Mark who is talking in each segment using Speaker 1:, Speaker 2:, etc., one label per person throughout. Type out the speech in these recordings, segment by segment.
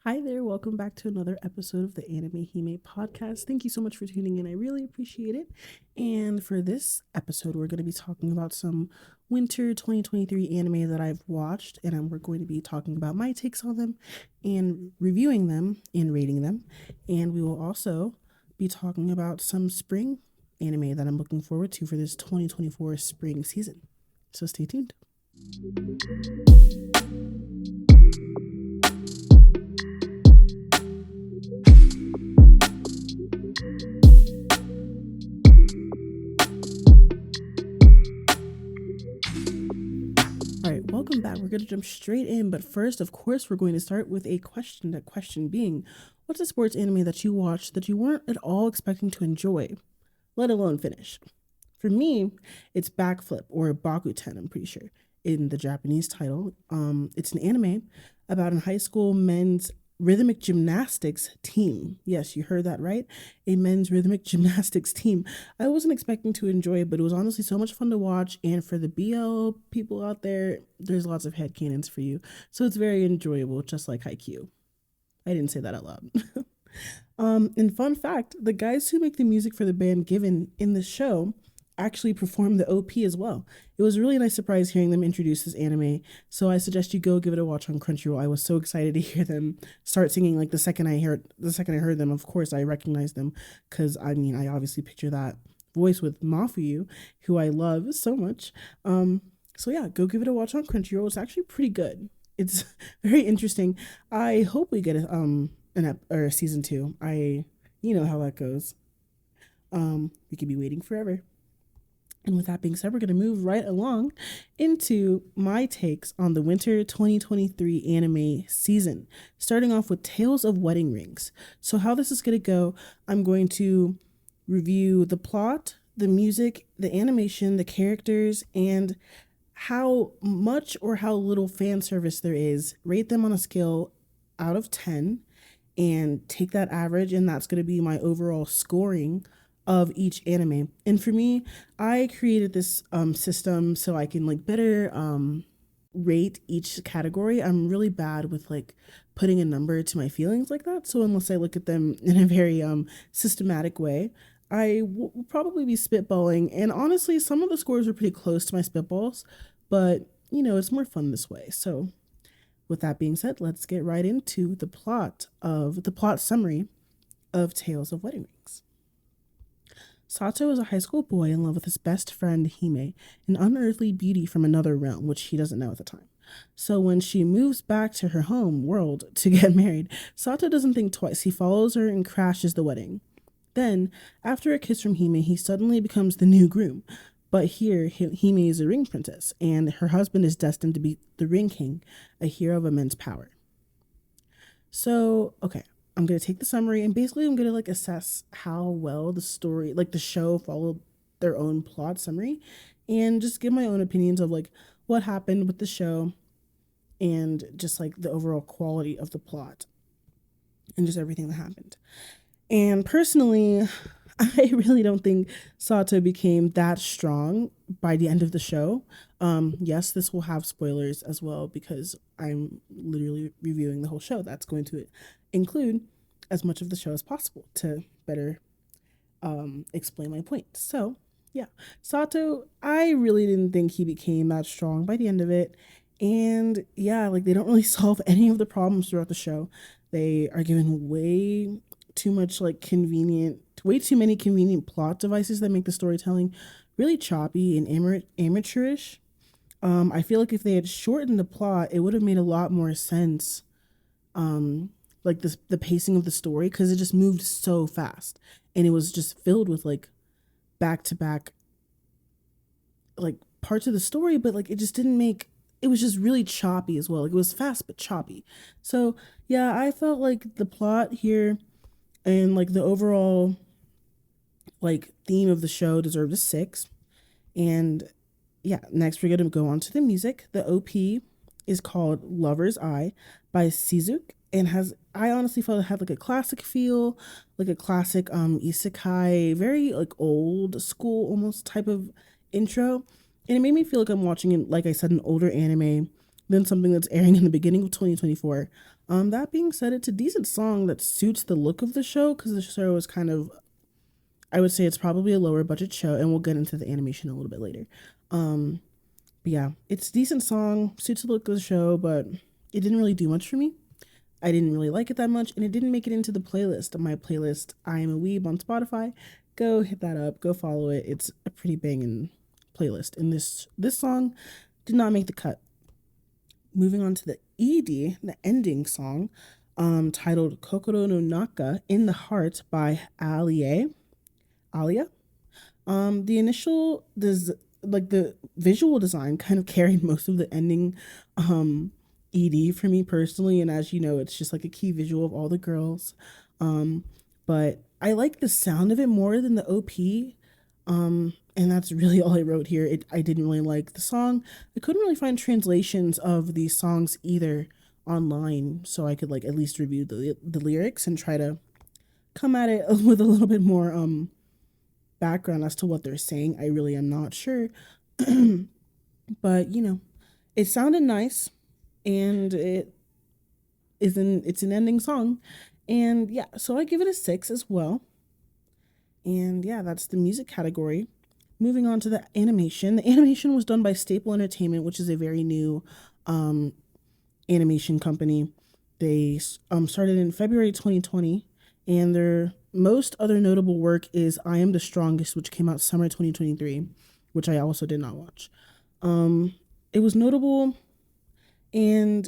Speaker 1: Hi there, welcome back to another episode of the Anime Hime podcast. Thank you so much for tuning in. I really appreciate it. And for this episode, we're going to be talking about some winter 2023 anime that I've watched, and we're going to be talking about my takes on them and reviewing them and rating them. And we will also be talking about some spring anime that I'm looking forward to for this 2024 spring season. So stay tuned. All right, welcome back. We're going to jump straight in, but first, of course, we're going to start with a question. That question being, what's a sports anime that you watched that you weren't at all expecting to enjoy, let alone finish? For me, it's Backflip or Bakuten, I'm pretty sure, in the Japanese title. It's an anime about a high school men's rhythmic gymnastics team. Yes, you heard that right. A men's rhythmic gymnastics team. I wasn't expecting to enjoy it, but it was honestly so much fun to watch. And for the BL people out there, there's lots of headcanons for you. So it's very enjoyable, just like Haikyuu. I didn't say that out loud. And fun fact, the guys who make the music for the band Given in the show actually performed the OP as well. It was a really nice surprise hearing them introduce this anime. So I suggest you go give it a watch on Crunchyroll. I was so excited to hear them start singing. Like the second I heard them, of course I recognized them because I obviously picture that voice with Mafuyu, who I love so much. So yeah, go give it a watch on Crunchyroll. It's actually pretty good. It's very interesting. I hope we get a season 2. You know how that goes. We could be waiting forever. And with that being said, we're going to move right along into my takes on the winter 2023 anime season, starting off with Tales of Wedding Rings. So how this is going to go, I'm going to review the plot, the music, the animation, the characters, and how much or how little fan service there is, rate them on a scale out of 10, and take that average, and that's going to be my overall scoring of each anime. And for me, I created this system so I can better rate each category. I'm really bad with putting a number to my feelings like that. So unless I look at them in a very systematic way, I will probably be spitballing. And honestly, some of the scores are pretty close to my spitballs, but it's more fun this way. So with that being said, let's get right into the plot summary of Tales of Wedding Rings. Sato is a high school boy in love with his best friend Hime, an unearthly beauty from another realm, which he doesn't know at the time. So when she moves back to her home world to get married, Sato doesn't think twice. He follows her and crashes the wedding. Then, after a kiss from Hime, he suddenly becomes the new groom. But here, Hime is a ring princess, and her husband is destined to be the ring king, a hero of immense power. So, okay, I'm going to take the summary and basically I'm going to assess how well the story, the show followed their own plot summary and just give my own opinions of what happened with the show and just the overall quality of the plot and just everything that happened. And personally, I really don't think Sato became that strong by the end of the show. Yes, this will have spoilers as well because I'm literally reviewing the whole show. That's going to include as much of the show as possible to better explain my point. So, yeah, Sato, I really didn't think he became that strong by the end of it. And yeah, they don't really solve any of the problems throughout the show. They are given way too many convenient plot devices that make the storytelling really choppy and amateurish. I feel like if they had shortened the plot, it would have made a lot more sense. The pacing of the story, because it just moved so fast and it was just filled with back to back parts of the story, but it just didn't make it was just really choppy as well. It was fast but choppy. So yeah, I felt the plot here and the overall theme of the show deserved a 6. And yeah, next we're gonna go on to the music. The OP is called Lover's Eye by Shizuke and I honestly felt it had a classic feel, a classic isekai, very old school almost type of intro. And it made me feel like I'm watching, like I said, an older anime than something that's airing in the beginning of 2024. That being said, it's a decent song that suits the look of the show because the show is kind of, I would say it's probably a lower budget show, and we'll get into the animation a little bit later. Um, but yeah, it's a decent song, suits the look of the show, but it didn't really do much for me. I didn't really like it that much, and it didn't make it into the playlist. My playlist, I Am a Weeb on Spotify. Go hit that up. Go follow it. It's a pretty banging playlist. And this song did not make the cut. Moving on to the ED, the ending song, titled Kokoro no Naka, In the Heart by Alia. The initial like the visual design kind of carried most of the ending ED for me personally, and as you know, it's just like a key visual of all the girls. But I like the sound of it more than the OP. And that's really all I wrote here. I didn't really like the song. I couldn't really find translations of these songs either online, so I could like at least review the lyrics and try to come at it with a little bit more background as to what they're saying. I really am not sure. But it sounded nice, and it's an ending song. And yeah, so I give it a 6 as well. And yeah, that's the music category. Moving on to the animation. The animation was done by Staple Entertainment, which is a very new animation company. They started in February 2020, and their most other notable work is I Am the Strongest, which came out summer 2023, which I also did not watch. It was notable, and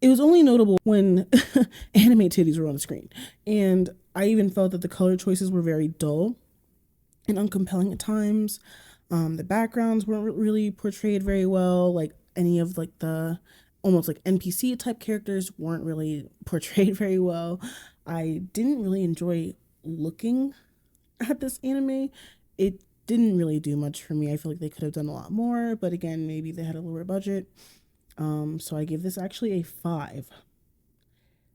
Speaker 1: it was only notable when anime titties were on the screen. And I even felt that the color choices were very dull and uncompelling at times. The backgrounds weren't really portrayed very well. Like any of like the almost like NPC type characters weren't really portrayed very well. I didn't really enjoy looking at this anime. It didn't really do much for me. I feel like they could have done a lot more, but again, maybe they had a lower budget. So I give this actually a 5.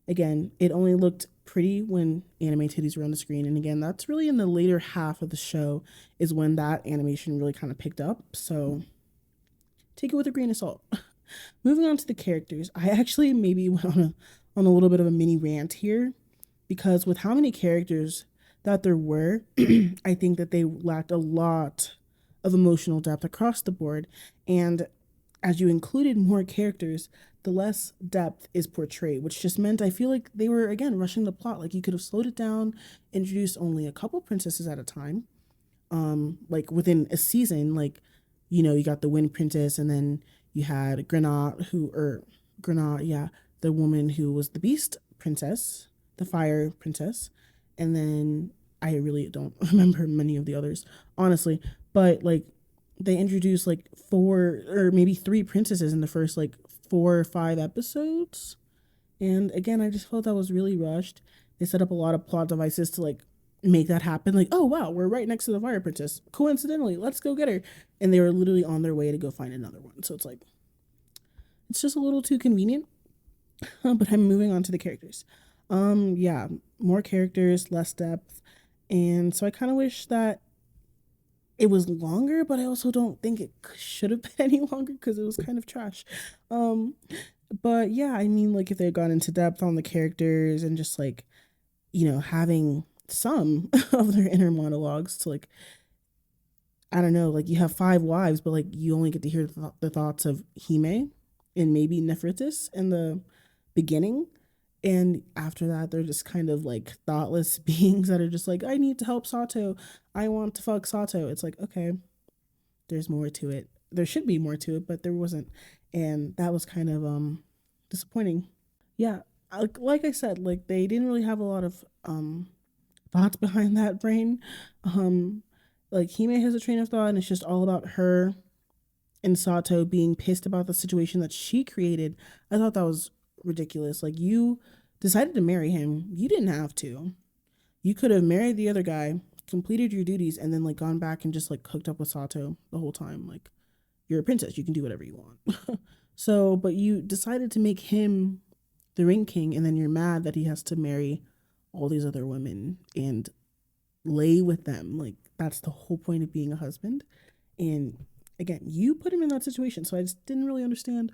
Speaker 1: Again, it only looked pretty when anime titties were on the screen. And again, that's really in the later half of the show is when that animation really kind of picked up. So take it with a grain of salt. Moving on to the characters, I actually maybe went on a little bit of a mini rant here because with how many characters that there were, I think that they lacked a lot of emotional depth across the board. And as you included more characters, the less depth is portrayed, which just meant I feel like they were, again, rushing the plot. Like you could have slowed it down, introduced only a couple princesses at a time. Like within a season, like, you got the Wind Princess, and then you had Grenade, yeah, the woman who was the Beast Princess, the Fire Princess, and then I really don't remember many of the others, honestly. But like they introduced like 4 or maybe 3 princesses in the first like 4 or 5 episodes. And again, I just felt that was really rushed. They set up a lot of plot devices to like make that happen. Like, oh wow, we're right next to the fire princess. Coincidentally, let's go get her. And they were literally on their way to go find another one. So it's like, it's just a little too convenient. But I'm moving on to the characters. Yeah, more characters, less depth. And so I kind of wish that it was longer, but I also don't think it should have been any longer because it was kind of trash. Um, but yeah, I mean, like if they had gone into depth on the characters and just like, having some of their inner monologues to like, I don't know, like you have 5 wives, but like you only get to hear the thoughts of Hime and maybe Nefertis in the beginning. And after that, they're just kind of like thoughtless beings that are just like, I need to help Sato. I want to fuck Sato. It's like, okay, there's more to it. There should be more to it, but there wasn't. And that was kind of disappointing. Yeah, like I said, like they didn't really have a lot of thoughts behind that brain. Um, like Hime has a train of thought, and it's just all about her and Sato being pissed about the situation that she created. I thought that was ridiculous. Like you decided to marry him, you didn't have to. You could have married the other guy, completed your duties, and then like gone back and just like hooked up with Sato the whole time. Like you're a princess, you can do whatever you want. So, but you decided to make him the ring king, and then you're mad that he has to marry all these other women and lay with them. Like that's the whole point of being a husband. And again, you put him in that situation. So I just didn't really understand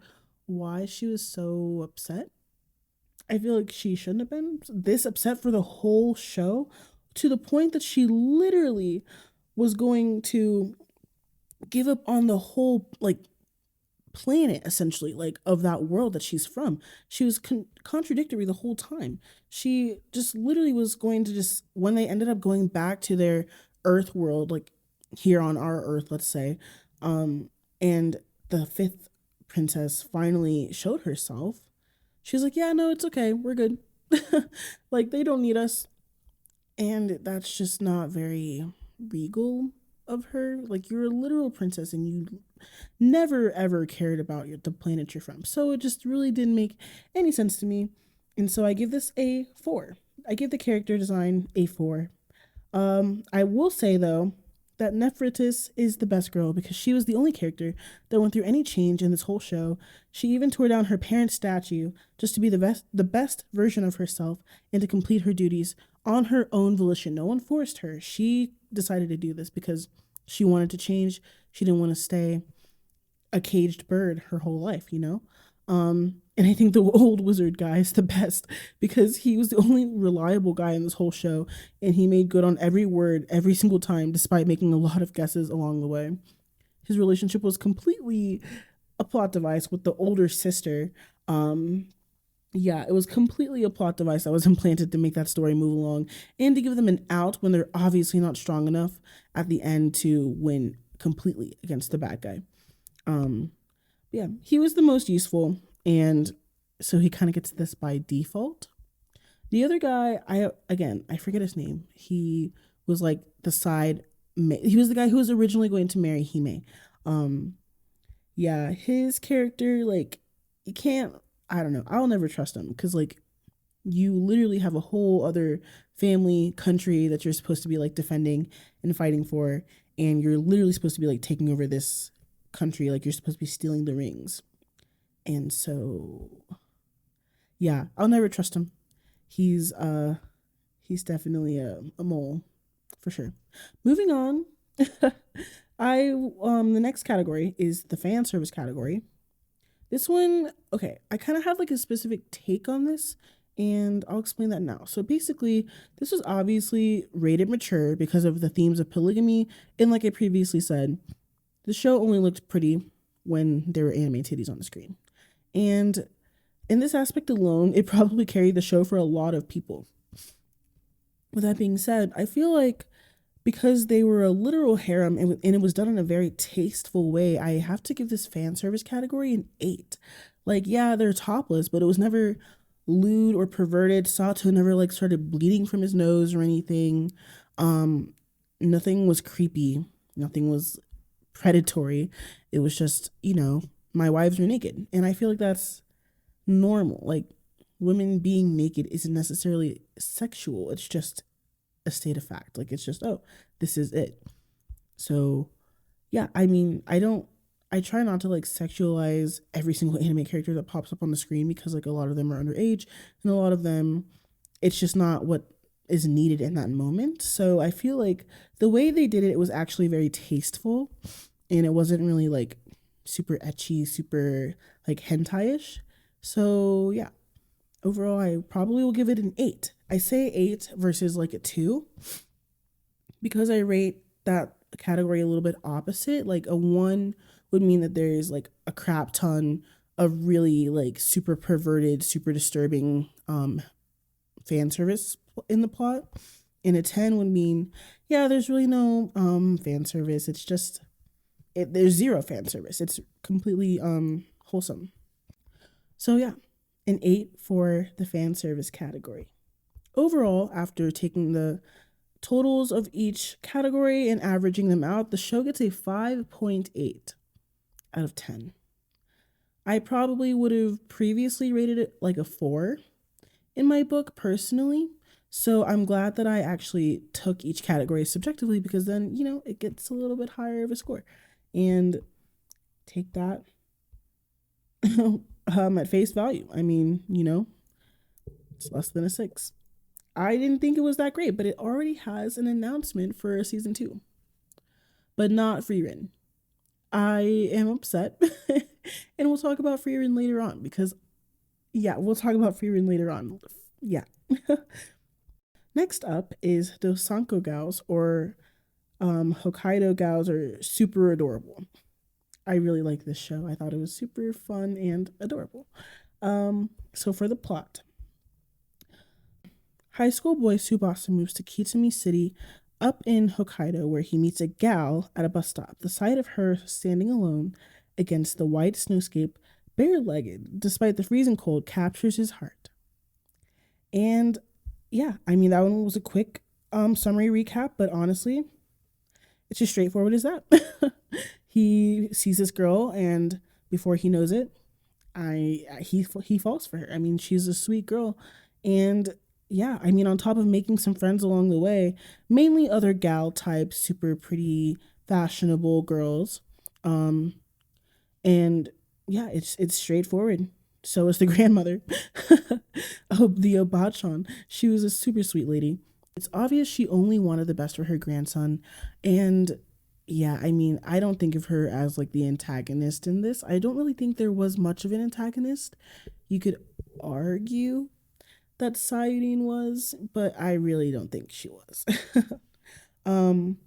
Speaker 1: why she was so upset. I feel like she shouldn't have been this upset for the whole show, to the point that she literally was going to give up on the whole like planet, essentially, like of that world that she's from. She was contradictory the whole time. She just literally was going to just, when they ended up going back to their earth world, like here on our earth, let's say, and the fifth princess finally showed herself, she was like, yeah, no, it's okay, we're good. Like, they don't need us. And that's just not very regal of her. Like, you're a literal princess and you never ever cared about the planet you're from. So it just really didn't make any sense to me. And so I give this a 4. I give the character design a 4. I will say though that Nephritis is the best girl because she was the only character that went through any change in this whole show. She even tore down her parents' statue just to be the best version of herself and to complete her duties on her own volition. No one forced her. She decided to do this because she wanted to change. She didn't want to stay a caged bird her whole life, you know? And I think the old wizard guy is the best because he was the only reliable guy in this whole show, and he made good on every word every single time, despite making a lot of guesses along the way. His relationship was completely a plot device with the older sister. Yeah, it was completely a plot device that was implanted to make that story move along and to give them an out when they're obviously not strong enough at the end to win completely against the bad guy. Um, yeah, he was the most useful, and so he kind of gets this by default. The other guy, I forget his name. He was like the side. He was the guy who was originally going to marry Hime. Um, yeah, his character, like, you can't. I don't know. I'll never trust him because like you literally have a whole other family country that you're supposed to be like defending and fighting for, and you're literally supposed to be like taking over this country, like you're supposed to be stealing the rings. And so yeah, I'll never trust him. He's definitely a mole for sure. Moving on. I The next category is the fan service category. This one, okay, I kind of have like a specific take on this, and I'll explain that now. So basically, this was obviously rated mature because of the themes of polygamy, and like I previously said, the show only looked pretty when there were anime titties on the screen. And in this aspect alone, it probably carried the show for a lot of people. With that being said, I feel like because they were a literal harem and it was done in a very tasteful way, I have to give this fan service category an 8. Like, yeah, they're topless, but it was never lewd or perverted. Sato never like started bleeding from his nose or anything. Nothing was creepy. Nothing was predatory. It was just, my wives were naked. And I feel like that's normal. Like, women being naked isn't necessarily sexual. It's just a state of fact. Like, it's just, oh, this is it. So yeah, I mean, I try not to like sexualize every single anime character that pops up on the screen because like a lot of them are underage and a lot of them, it's just not what is needed in that moment. So I feel like the way they did it, it was actually very tasteful, and it wasn't really like super ecchi, super like hentai-ish. So yeah, overall, I probably will give it an 8. I say 8 versus like a 2 because I rate that category a little bit opposite. Like a 1 would mean that there's like a crap ton of really like super perverted, super disturbing fan service in the plot. And a 10 would mean, yeah, there's really no fan service. It's just there's zero fan service. It's completely wholesome. So yeah, an 8 for the fan service category. Overall, after taking the totals of each category and averaging them out, the show gets a 5.8 out of 10. I probably would have previously rated it like a 4 in my book personally. So I'm glad that I actually took each category subjectively because then, it gets a little bit higher of a score. And take that at face value. I mean, it's less than a 6. I didn't think it was that great, but it already has an announcement for season 2, but not frieren. I am upset, and we'll talk about frieren later on because Yeah, we'll talk about frieren later on. Yeah. Next up is the Sanko gals, or Hokkaido gals, are super adorable. I really like this show. I thought it was super fun and adorable. So for the plot, high school boy Tsubasa moves to Kitami City up in Hokkaido, where he meets a gal at a bus stop. The sight of her standing alone against the white snowscape, bare-legged, despite the freezing cold, captures his heart. And yeah, I mean, that one was a quick summary recap, but honestly, it's just straightforward as that. He sees this girl, and before he knows it, he falls for her. I mean, she's a sweet girl, and yeah, I mean, on top of making some friends along the way, mainly other gal type, super pretty, fashionable girls, um, and yeah, it's straightforward. So is the grandmother. Oh, the Obachan. She was a super sweet lady. It's obvious she only wanted the best for her grandson. And yeah, I mean, I don't think of her as like the antagonist in this. I don't really think there was much of an antagonist. You could argue that Sayudin was, but I really don't think she was. um,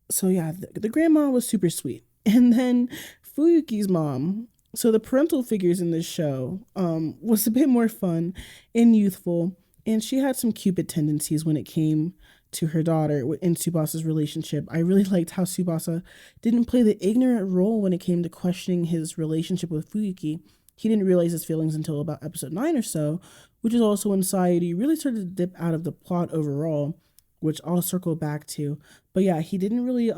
Speaker 1: so yeah, the grandma was super sweet. And then Fuyuki's mom. So the parental figures in this show was a bit more fun and youthful, and she had some Cupid tendencies when it came to her daughter in Subasa's relationship. I really liked how Subasa didn't play the ignorant role when it came to questioning his relationship with Fuyuki. He didn't realize his feelings until about episode 9 or so, which is also when Sayuri really started to dip out of the plot overall, which I'll circle back to. But yeah, he didn't really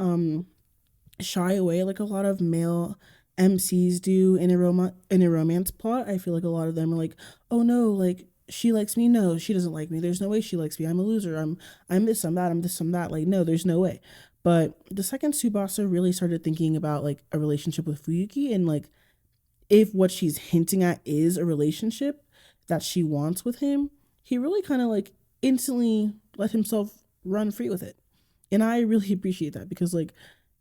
Speaker 1: shy away like a lot of male MCs do in a romance plot. I feel like a lot of them are like, "Oh no, like she likes me. No, she doesn't like me. There's no way she likes me. I'm a loser. I'm this, I'm that, I'm this, I'm that." Like, no, there's no way. But the second Subasa really started thinking about like a relationship with Fuyuki, and like if what she's hinting at is a relationship that she wants with him, he really kind of like instantly let himself run free with it. And I really appreciate that, because like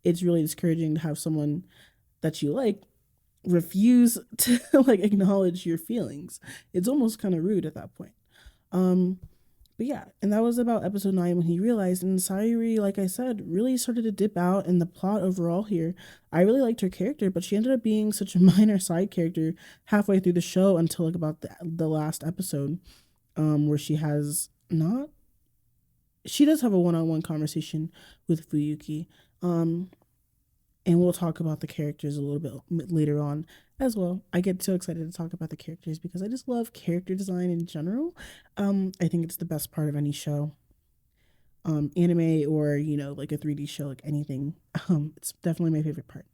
Speaker 1: it's really discouraging to have someone that you like refuse to like acknowledge your feelings. It's almost kind of rude at that point. Um but yeah, and that was about episode 9 when he realized, and Sayuri, like I said, really started to dip out in the plot overall here. I really liked her character, but she ended up being such a minor side character halfway through the show until like about the last episode, where she does have a one-on-one conversation with Fuyuki. Um, and we'll talk about the characters a little bit later on as well. I get so excited to talk about the characters because I just love character design in general. I think it's the best part of any show, anime or like a 3D show, like anything. It's definitely my favorite part.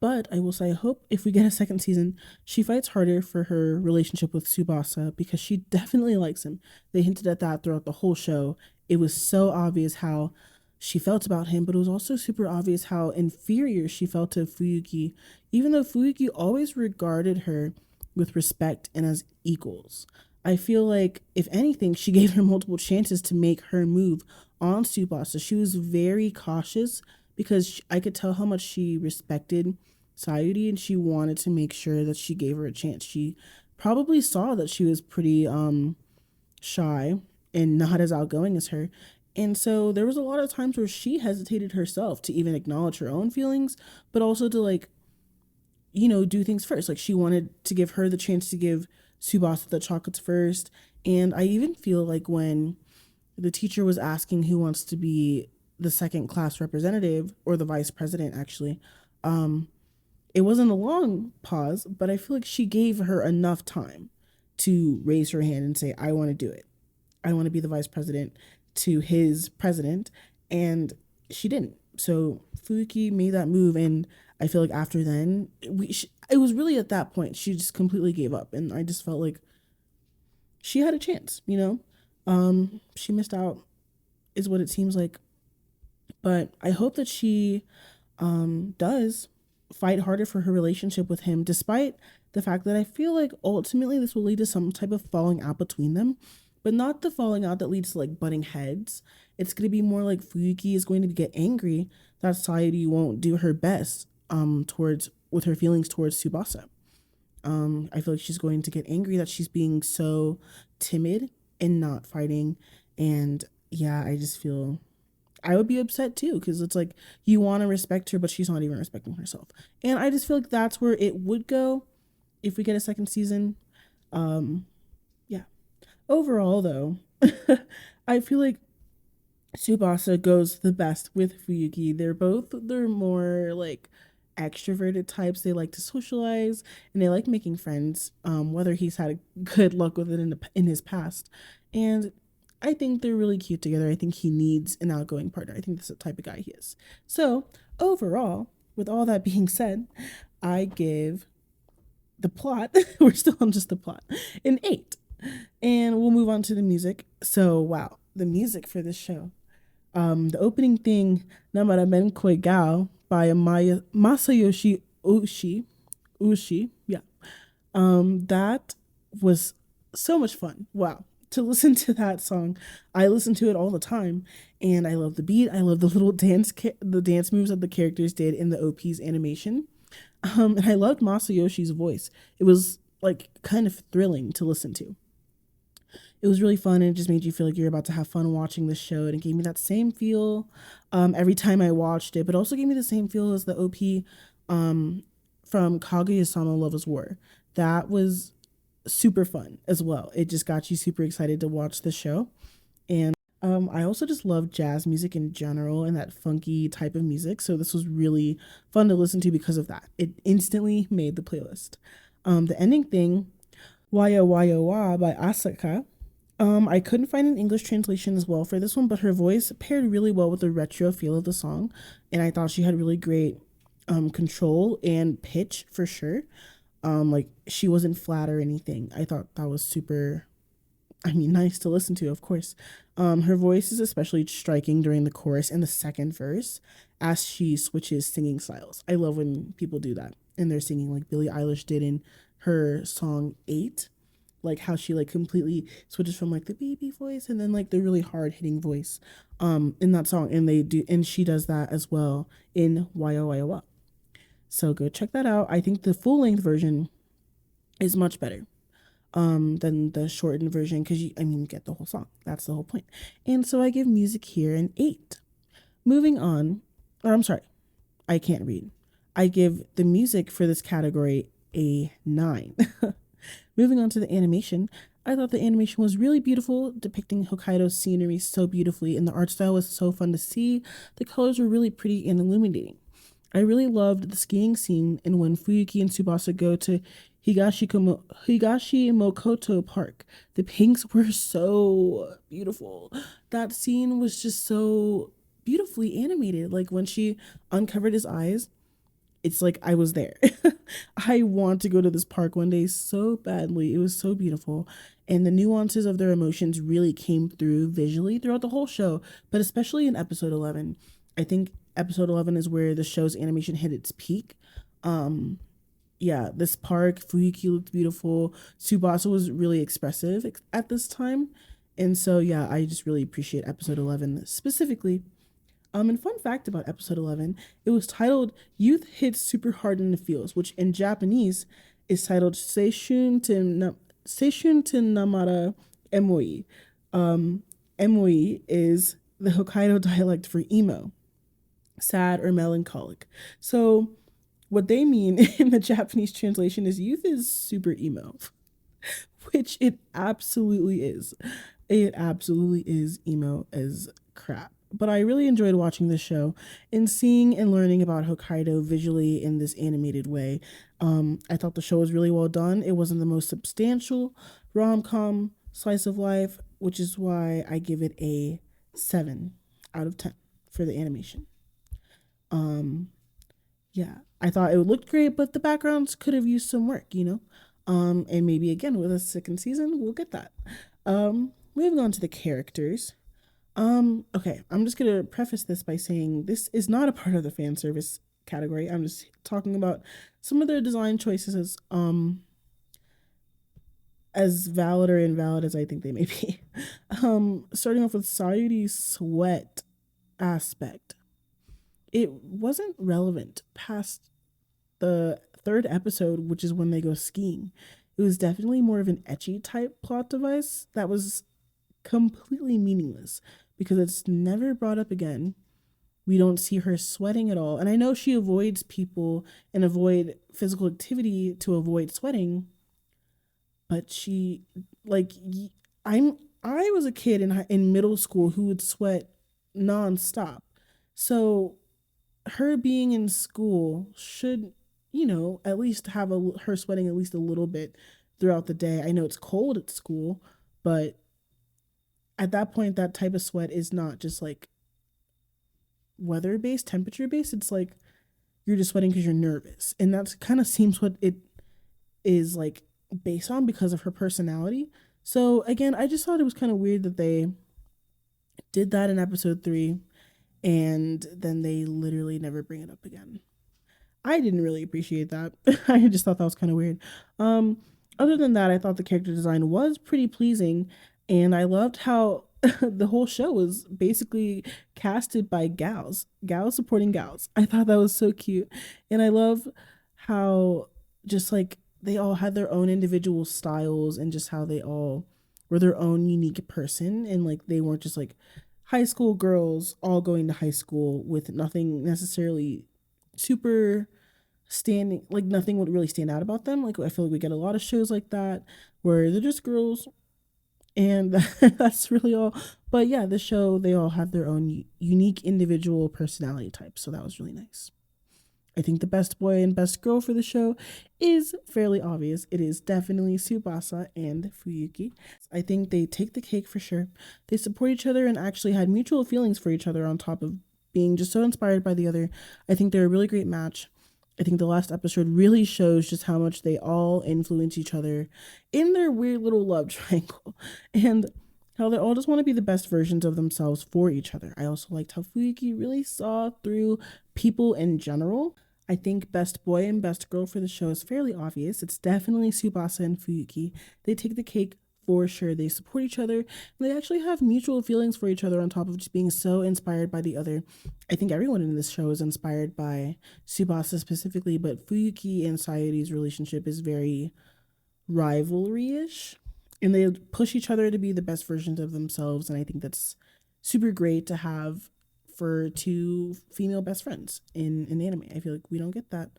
Speaker 1: But I will say, I hope if we get a second season, she fights harder for her relationship with Tsubasa, because she definitely likes him. They hinted at that throughout the whole show. It was so obvious how she felt about him, but it was also super obvious how inferior she felt to Fuyuki, even though Fuyuki always regarded her with respect and as equals. I feel like, if anything, she gave her multiple chances to make her move on Tsubasa. She was very cautious because I could tell how much she respected Sayuri, and she wanted to make sure that she gave her a chance. She probably saw that she was pretty shy and not as outgoing as her. And so there was a lot of times where she hesitated herself to even acknowledge her own feelings, but also to like, do things first. Like she wanted to give her the chance to give Subasa the chocolates first. And I even feel like when the teacher was asking who wants to be the second class representative, or the vice president actually, um, it wasn't a long pause, but I feel like she gave her enough time to raise her hand and say, I want to do it. I want to be the vice president to his president. And she didn't. So Fuki made that move. And I feel like after then, it was really at that point, she just completely gave up. And I just felt like she had a chance. She missed out, is what it seems like. But I hope that she does fight harder for her relationship with him, despite the fact that I feel like ultimately this will lead to some type of falling out between them, but not the falling out that leads to like butting heads. It's going to be more like Fuyuki is going to get angry that Sayuri won't do her best towards with her feelings towards Tsubasa. I feel like she's going to get angry that she's being so timid and not fighting. And yeah, I just feel I would be upset too, because it's like you want to respect her, but she's not even respecting herself. And I just feel like that's where it would go if we get a second season. Um, yeah. Overall, though, I feel like Tsubasa goes the best with Fuyuki. They're more like extroverted types. They like to socialize and they like making friends. Whether he's had good luck with it in his past, and I think they're really cute together. I think he needs an outgoing partner. I think that's the type of guy he is. So overall, with all that being said, I give the plot. We're still on just the plot. An 8. And we'll move on to the music. So wow, the music for this show, the opening thing, Namara Menkoi Gao by Masayoshi Ushi, yeah. That was so much fun. Wow. To listen to that song, I listen to it all the time, and I love the beat. I love the little the dance moves that the characters did in the OP's animation. And I loved Masayoshi's voice. It was like kind of thrilling to listen to. It was really fun, and it just made you feel like you're about to have fun watching the show, and it gave me that same feel every time I watched it, but also gave me the same feel as the OP from Kaguya-sama Love is War. That was super fun as well. It just got you super excited to watch the show. And I also just love jazz music in general and that funky type of music, so this was really fun to listen to because of that. It instantly made the playlist. The ending thing, Waya Waya Wa by Asaka. I couldn't find an English translation as well for this one, but her voice paired really well with the retro feel of the song, and I thought she had really great control and pitch for sure. Like she wasn't flat or anything. I thought that was super, I mean, nice to listen to, of course. Her voice is especially striking during the chorus and the second verse as she switches singing styles. I love when people do that and they're singing like Billie Eilish did in her song 8, like how she like completely switches from like the baby voice and then like the really hard hitting voice in that song, and she does that as well in Waya Waya Wa. So go check that out. I think the full length version is much better than the shortened version, because you get the whole song. That's the whole point. And so I give music here an 8. Moving on, or I'm sorry, I can't read. I give the music for this category a 9. Moving on to the animation, I thought the animation was really beautiful, depicting Hokkaido's scenery so beautifully, and the art style was so fun to see. The colors were really pretty and illuminating. I really loved the skiing scene and when Fuyuki and Tsubasa go to Higashi Mokoto Park. The pinks were so beautiful. That scene was just so beautifully animated. Like when she uncovered his eyes, it's like I was there. I want to go to this park one day so badly. It was so beautiful. And the nuances of their emotions really came through visually throughout the whole show, but especially in episode 11. I think episode 11 is where the show's animation hit its peak. Yeah, this park, Fuyuki looked beautiful. Tsubasa was really expressive at this time. And so, yeah, I just really appreciate episode 11 specifically. And fun fact about episode 11, it was titled Youth Hits Super Hard in the Feels, which in Japanese is titled Seishun to Namara Emoi. Emoi is the Hokkaido dialect for emo, sad or melancholic. So what they mean in the Japanese translation is youth is super emo, which it absolutely is. It absolutely is emo as crap. But I really enjoyed watching this show and seeing and learning about Hokkaido visually in this animated way. I thought the show was really well done. It wasn't the most substantial rom-com slice of life, which is why I give it a 7 out of 10 for the animation. Yeah, I thought it looked great, but the backgrounds could have used some work, and maybe again with a second season, we'll get that. Moving on to the characters. Okay, I'm just gonna preface this by saying this is not a part of the fan service category. I'm just talking about some of their design choices as valid or invalid as I think they may be. Starting off with Sayuri's sweat aspect. It wasn't relevant past the third episode, which is when they go skiing, it was definitely more of an etchy type plot device that was completely meaningless because it's never brought up again. We don't see her sweating at all. And I know she avoids people and avoid physical activity to avoid sweating, but she like I was a kid in middle school who would sweat nonstop. So her being in school should, at least have her sweating at least a little bit throughout the day. I know it's cold at school, but at that point, that type of sweat is not just like weather based, temperature based. It's like you're just sweating because you're nervous. And that kind of seems what it is like based on because of her personality. So again, I just thought it was kind of weird that they did that in episode 3 and then they literally never bring it up again. I didn't really appreciate that. I just thought that was kind of weird. Other than that, I thought the character design was pretty pleasing, and I loved how the whole show was basically casted by gals supporting gals. I thought that was so cute, and I love how just like they all had their own individual styles and just how they all were their own unique person, and like they weren't just like high school girls all going to high school with nothing necessarily super standing, like nothing would really stand out about them. Like I feel like we get a lot of shows like that where they're just girls and that's really all. But yeah, the show, they all have their own unique individual personality types, so that was really nice. I think the best boy and best girl for the show is fairly obvious. It is definitely Tsubasa and Fuyuki. I think they take the cake for sure. They support each other and actually had mutual feelings for each other on top of being just so inspired by the other. I think they're a really great match. I think the last episode really shows just how much they all influence each other in their weird little love triangle and how they all just want to be the best versions of themselves for each other. I also liked how Fuyuki really saw through people in general. I think best boy and best girl for the show is fairly obvious. It's definitely Tsubasa and Fuyuki. They take the cake for sure. They support each other. And they actually have mutual feelings for each other on top of just being so inspired by the other. I think everyone in this show is inspired by Tsubasa specifically, but Fuyuki and Sayuri's relationship is very rivalry-ish. And they push each other to be the best versions of themselves. And I think that's super great to have for two female best friends in anime. I feel like we don't get that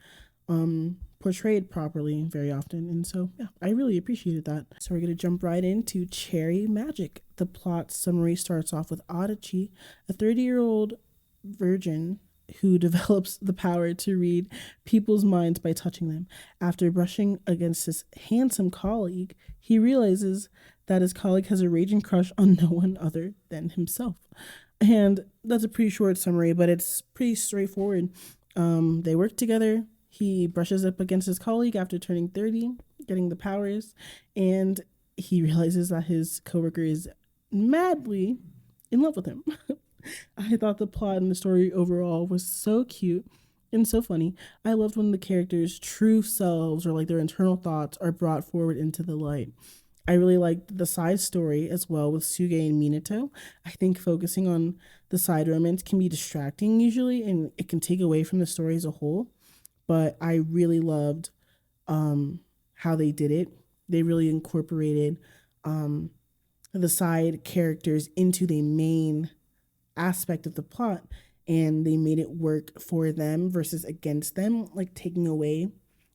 Speaker 1: portrayed properly very often, and so yeah, I really appreciated that. So we're gonna jump right into Cherry Magic. The plot summary starts off with Adachi, a 30-year-old virgin who develops the power to read people's minds by touching them. After brushing against his handsome colleague, he realizes that his colleague has a raging crush on no one other than himself. And that's a pretty short summary, but it's pretty straightforward. They work together. He brushes up against his colleague after turning 30, getting the powers, and he realizes that his coworker is madly in love with him. I thought the plot and the story overall was so cute and so funny. I loved when the characters' true selves or like their internal thoughts are brought forward into the light. I really liked the side story as well with Suge and Minato. I think focusing on the side romance can be distracting usually, and it can take away from the story as a whole. But I really loved how they did it. They really incorporated the side characters into the main aspect of the plot, and they made it work for them versus against them, like taking away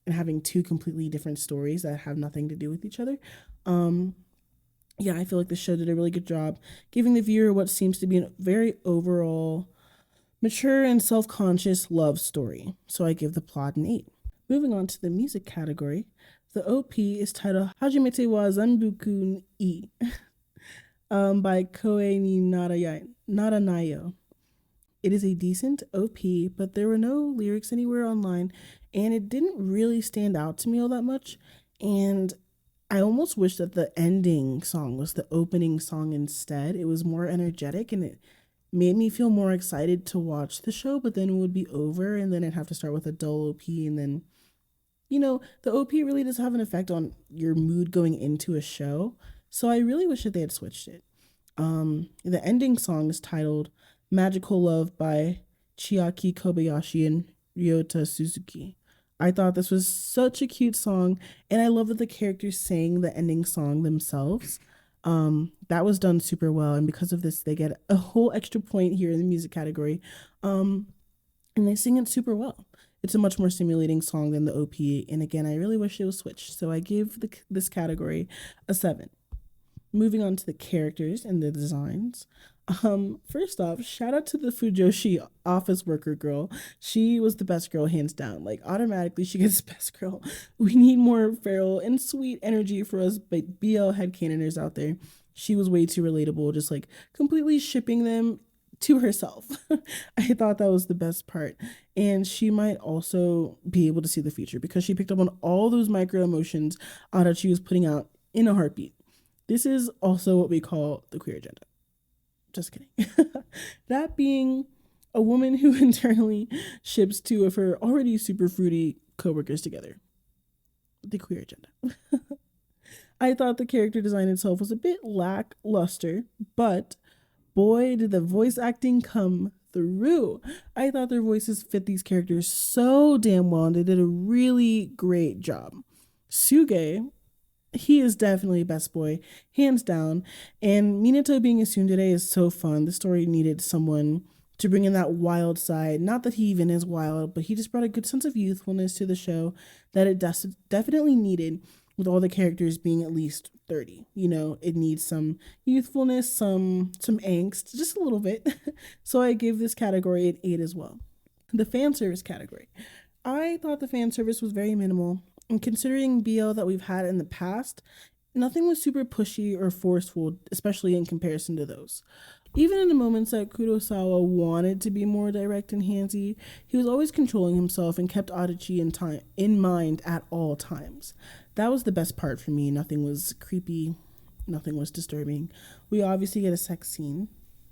Speaker 1: and having two completely different stories that have nothing to do with each other. Yeah, I feel like the show did a really good job giving the viewer what seems to be a very overall mature and self-conscious love story. So I give the plot an 8. Moving on to the music category, the OP is titled Hajimete wa Zanbuku ni by Koei ni Naranayo. It is a decent OP, but there were no lyrics anywhere online, and it didn't really stand out to me all that much. And I almost wish that the ending song was the opening song instead. It was more energetic and it made me feel more excited to watch the show, but then it would be over and then I'd have to start with a dull OP. And then, the OP really does have an effect on your mood going into a show. So I really wish that they had switched it. The ending song is titled Magical Love by Chiaki Kobayashi and Ryota Suzuki. I thought this was such a cute song, and I love that the characters sang the ending song themselves. That was done super well, and because of this, they get a whole extra point here in the music category. Um, and they sing it super well. It's a much more stimulating song than the OP, and again, I really wish it was switched. So I give this category a 7. Moving on to the characters and the designs. First off, shout out to the Fujoshi office worker girl. She was the best girl, hands down. Like, automatically, she gets best girl. We need more feral and sweet energy for us BL headcanoners out there. She was way too relatable, just like completely shipping them to herself. I thought that was the best part. And she might also be able to see the future because she picked up on all those micro emotions that she was putting out in a heartbeat. This is also what we call the queer agenda. Just kidding. That being a woman who internally ships two of her already super fruity coworkers together. The queer agenda. I thought the character design itself was a bit lackluster, but boy, did the voice acting come through. I thought their voices fit these characters so damn well, and they did a really great job. Suge, he is definitely best boy, hands down. And Minato being a tsundere is so fun. The story needed someone to bring in that wild side. Not that he even is wild, but he just brought a good sense of youthfulness to the show that it definitely needed, with all the characters being at least 30. You know, it needs some youthfulness, some angst, just a little bit. So I give this category an 8 as well. The fan service category. I thought the fan service was very minimal. And considering BL that we've had in the past, nothing was super pushy or forceful, especially in comparison to those. Even in the moments that Kurosawa wanted to be more direct and handsy, he was always controlling himself and kept Adachi in mind at all times. That was the best part for me. Nothing was creepy, nothing was disturbing. We obviously get a sex scene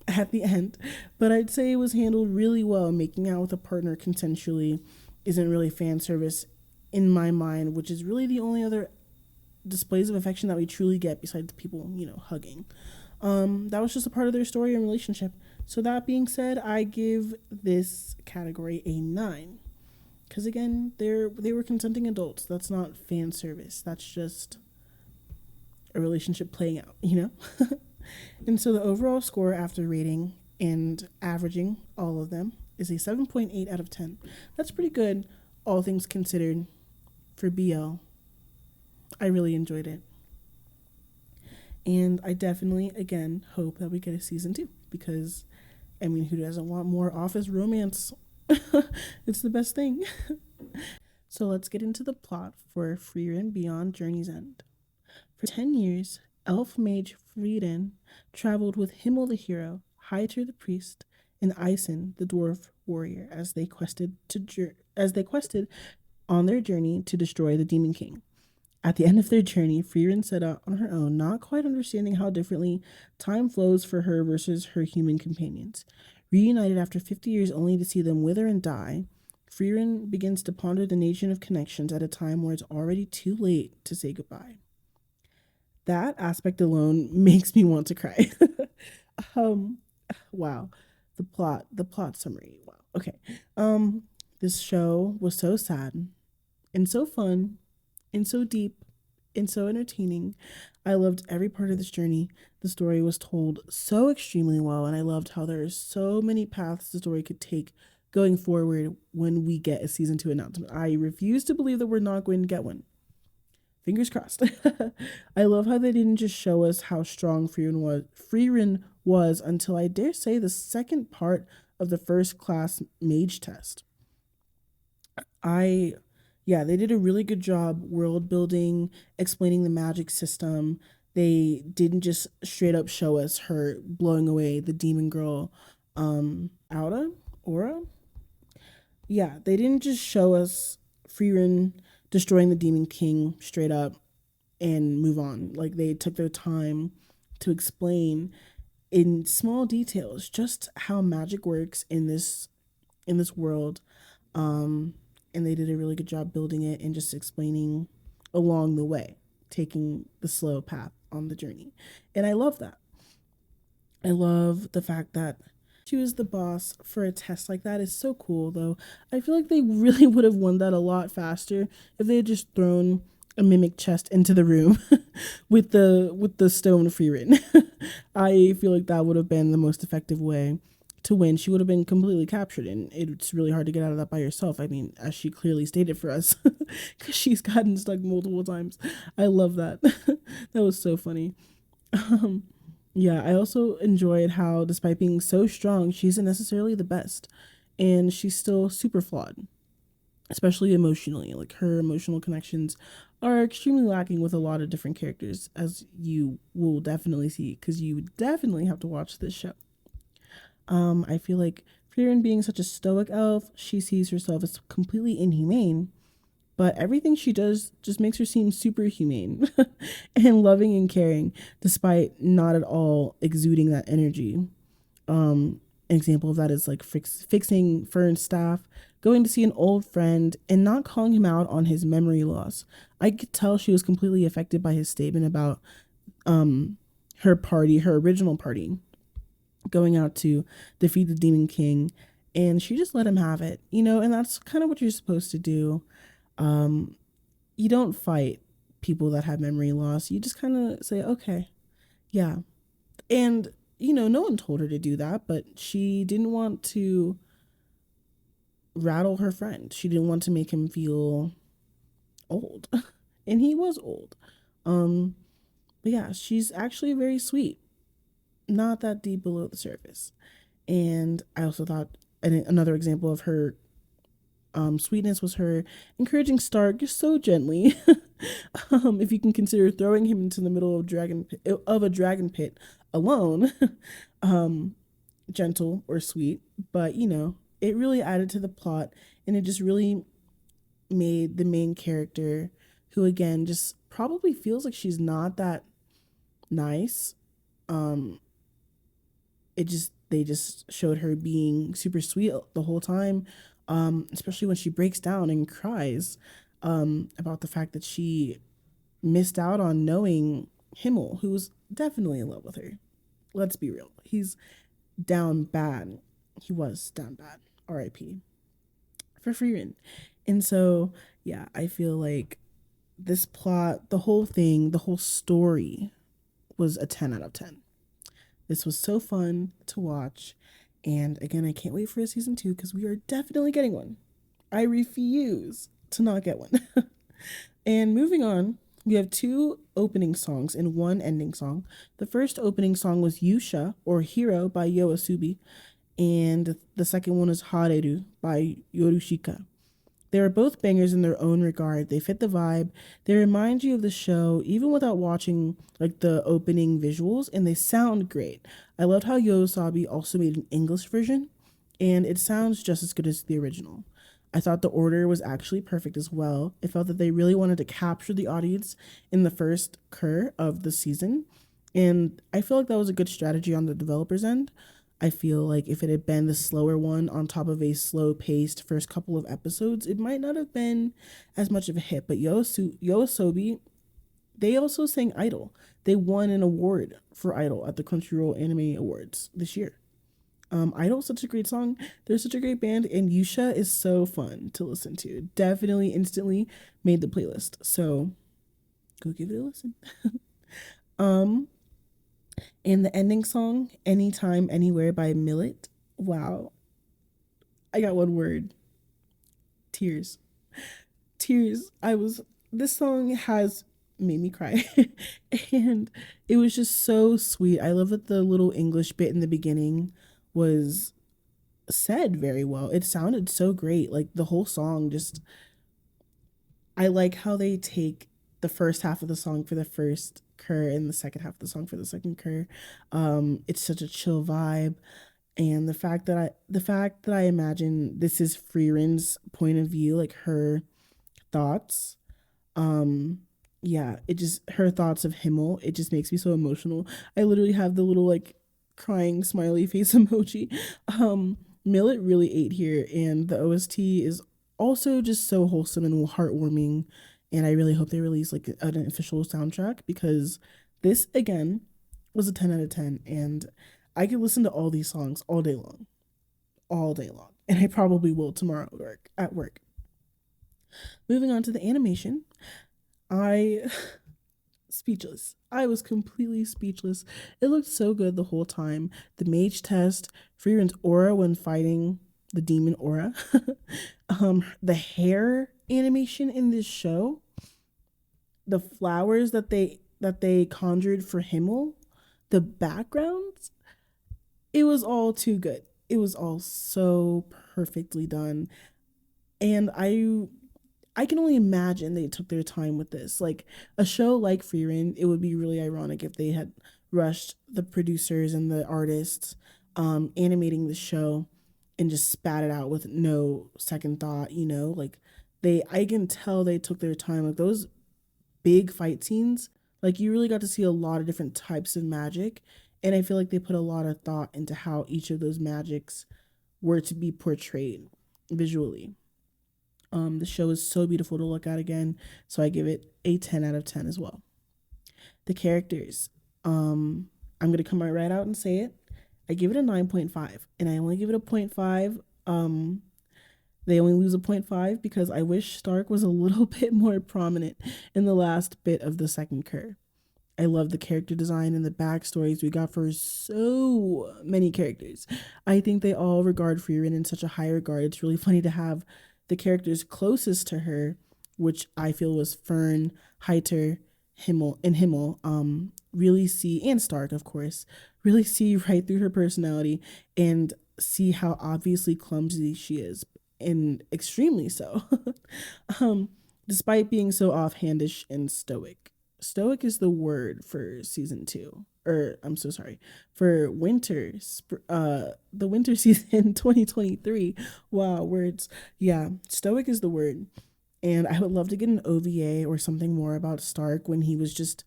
Speaker 1: at the end, but I'd say it was handled really well. Making out with a partner consensually isn't really fan service in my mind, which is really the only other displays of affection that we truly get besides people, hugging. That was just a part of their story and relationship. So that being said, I give this category a 9. Because again, they were consenting adults. That's not fan service. That's just a relationship playing out, And so the overall score after rating and averaging all of them is a 7.8 out of 10. That's pretty good, all things considered, for BL. I really enjoyed it. And I definitely, again, hope that we get a season 2. Because, who doesn't want more office romance? It's the best thing. So let's get into the plot for Frieren Beyond Journey's End. For 10 years, elf mage Frieren traveled with Himmel the hero, Hyter the priest, and Eisen the dwarf warrior as they quested on their journey to destroy the Demon King. At the end of their journey, Frieren set out on her own, not quite understanding how differently time flows for her versus her human companions. Reunited after 50 years only to see them wither and die, Frieren begins to ponder the nature of connections at a time where it's already too late to say goodbye. That aspect alone makes me want to cry. Wow. The plot summary. Wow. Okay. This show was so sad and so fun and so deep and so entertaining. I loved every part of this journey. The story was told so extremely well, and I loved how there's so many paths the story could take going forward when we get a season 2 announcement. I refuse to believe that we're not going to get one. Fingers crossed. I love how they didn't just show us how strong Frieren was until, I dare say, the second part of the first class mage test. They did a really good job world building, explaining the magic system. They didn't just straight up show us her blowing away the demon girl, Aura? Yeah, they didn't just show us Frieren destroying the Demon King straight up and move on. Like, they took their time to explain in small details just how magic works in this world. And they did a really good job building it and just explaining along the way, taking the slow path on the journey. And I love that. I love the fact that She was the boss for a test like that is so cool, though. I feel like they really would have won that a lot faster if they had just thrown a mimic chest into the room with the stone frieren. I feel like that would have been the most effective way to win. She would have been completely captured, and it's really hard to get out of that by yourself. I mean, as she clearly stated for us, because she's gotten stuck multiple times. I love that. That was so funny. Um, yeah, I also enjoyed how, despite being so strong, she isn't necessarily the best, and she's still super flawed, especially emotionally. Like her emotional connections are extremely lacking with a lot of different characters, as you will definitely see, because you definitely have to watch this show. I feel like Frieren being such a stoic elf, she sees herself as completely inhumane, but everything she does just makes her seem super humane and loving and caring, despite not at all exuding that energy. An example of that is like fixing Fern's staff, going to see an old friend, and not calling him out on his memory loss. I could tell she was completely affected by his statement about her party, her original party, going out to defeat the Demon King, and she just let him have it, and that's kind of what you're supposed to do. You don't fight people that have memory loss. You just kind of say, okay, yeah. And, no one told her to do that, but she didn't want to rattle her friend. She didn't want to make him feel old. And he was old. But yeah, she's actually very sweet. Not that deep below the surface. And I also thought another example of her sweetness was her encouraging Stark just so gently. If you can consider throwing him into the middle of a dragon pit alone, gentle or sweet, but it really added to the plot, and it just really made the main character, who again just probably feels like she's not that nice. Um, it just They just showed her being super sweet the whole time, especially when she breaks down and cries about the fact that she missed out on knowing Himmel, who was definitely in love with her. Let's be real. He's down bad. He was down bad. R.I.P. for Frieren. And so, yeah, I feel like this plot, the whole thing, the whole story was a 10 out of 10. This was so fun to watch. And again, I can't wait for a season 2 because we are definitely getting one. I refuse to not get one. And moving on, we have 2 opening songs and 1 ending song. The first opening song was Yusha, or Hero, by Yoasobi, and the second one is Hareru by Yorushika. They are both bangers in their own regard. They fit the vibe. They remind you of the show even without watching like the opening visuals, and they sound great. I loved how Yoasobi also made an English version, and it sounds just as good as the original. I thought the order was actually perfect as well. It felt that they really wanted to capture the audience in the first cur of the season, and I feel like that was a good strategy on the developers' end. I feel like if it had been the slower one on top of a slow paced first couple of episodes, it might not have been as much of a hit. But Yoasobi, they also sang Idol. They won an award for Idol at the Crunchyroll Anime Awards this year. Idol's such a great song. They're such a great band, and Yusha is so fun to listen to. Definitely instantly made the playlist. So go give it a listen. um, and the ending song, Anytime, Anywhere by Millet. Wow. I got one word. Tears. Tears. This song has made me cry. And it was just so sweet. I love that the little English bit in the beginning was said very well. It sounded so great. Like the whole song just, I like how they take the first half of the song for the first cur and the second half of the song for the second cur. It's such a chill vibe, and the fact that I imagine this is Frieren's point of view, like her thoughts. Um, yeah, it just her thoughts of Himmel. It just makes me so emotional. I literally have the little like crying smiley face emoji. Millet really ate here, and the OST is also just so wholesome and heartwarming. And I really hope they release like an official soundtrack, because this again was a 10 out of 10, and I could listen to all these songs all day long, and I probably will tomorrow at work. Moving on to the animation, I speechless. I was completely speechless. It looked so good the whole time. The mage test, Frieren's aura when fighting the demon aura, the hair animation in this show, the flowers that they conjured for Himmel, the backgrounds, it was all too good. It was all so perfectly done. And I can only imagine they took their time with this. Like a show like Frieren, it would be really ironic if they had rushed the producers and the artists animating the show and just spat it out with no second thought. Like I can tell they took their time. Like those big fight scenes, like you really got to see a lot of different types of magic, and I feel like they put a lot of thought into how each of those magics were to be portrayed visually. The show is so beautiful to look at again, so I give it a 10 out of 10 as well. The characters, I'm gonna come right out and say it. I give it a 9.5, and I only give it a point 0.5. They only lose a point 0.5 because I wish Stark was a little bit more prominent in the last bit of the second cur. I love the character design and the backstories we got for so many characters. I think they all regard Frieren in such a high regard. It's really funny to have the characters closest to her, which I feel was Fern, Heiter, Himmel, really see, and Stark, of course, really see right through her personality and see how obviously clumsy she is, and extremely so. um, Despite being so offhandish and stoic. Stoic is the word for season 2. Or I'm so sorry, for the winter season 2023. Wow, words. Yeah, stoic is the word. And I would love to get an OVA or something more about Stark when he was just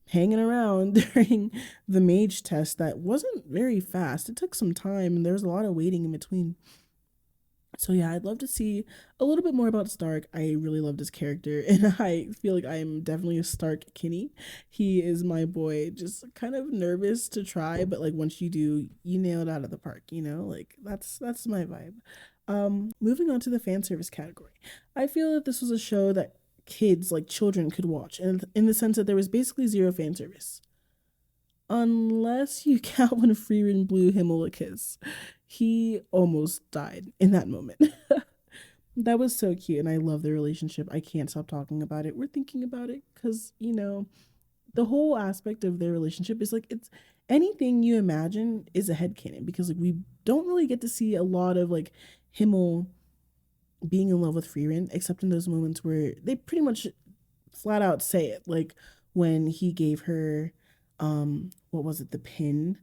Speaker 1: hanging around during the mage test that wasn't very fast. It took some time and there was a lot of waiting in between. So yeah, I'd love to see a little bit more about Stark. I really loved his character, and I feel like I am definitely a Stark Kinney. He is my boy. Just kind of nervous to try, but like once you do, you nail it out of the park. Like that's my vibe. Moving on to the fan service category, I feel that this was a show that kids, like children, could watch, and in the sense that there was basically zero fan service unless you count when Frieren blew Himmel a kiss. He almost died in that moment. That was so cute, and I love their relationship. I can't stop talking about it. We're thinking about it because, the whole aspect of their relationship is like it's anything you imagine is a headcanon because like we don't really get to see a lot of like Himmel being in love with Frieren, except in those moments where they pretty much flat out say it. Like when he gave her what was it, the pin,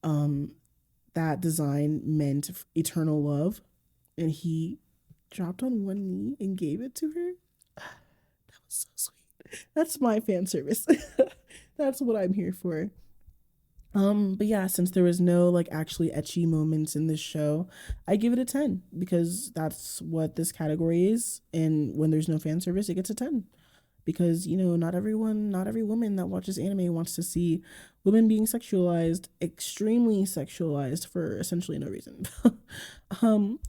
Speaker 1: um that design meant eternal love, and he dropped on one knee and gave it to her. That was so sweet. That's my fan service. That's what I'm here for. But yeah, since there was no like actually etchy moments in this show, I give it a 10 because that's what this category is. And when there's no fan service, it gets a 10. Because, not every woman that watches anime wants to see women being sexualized, extremely sexualized for essentially no reason.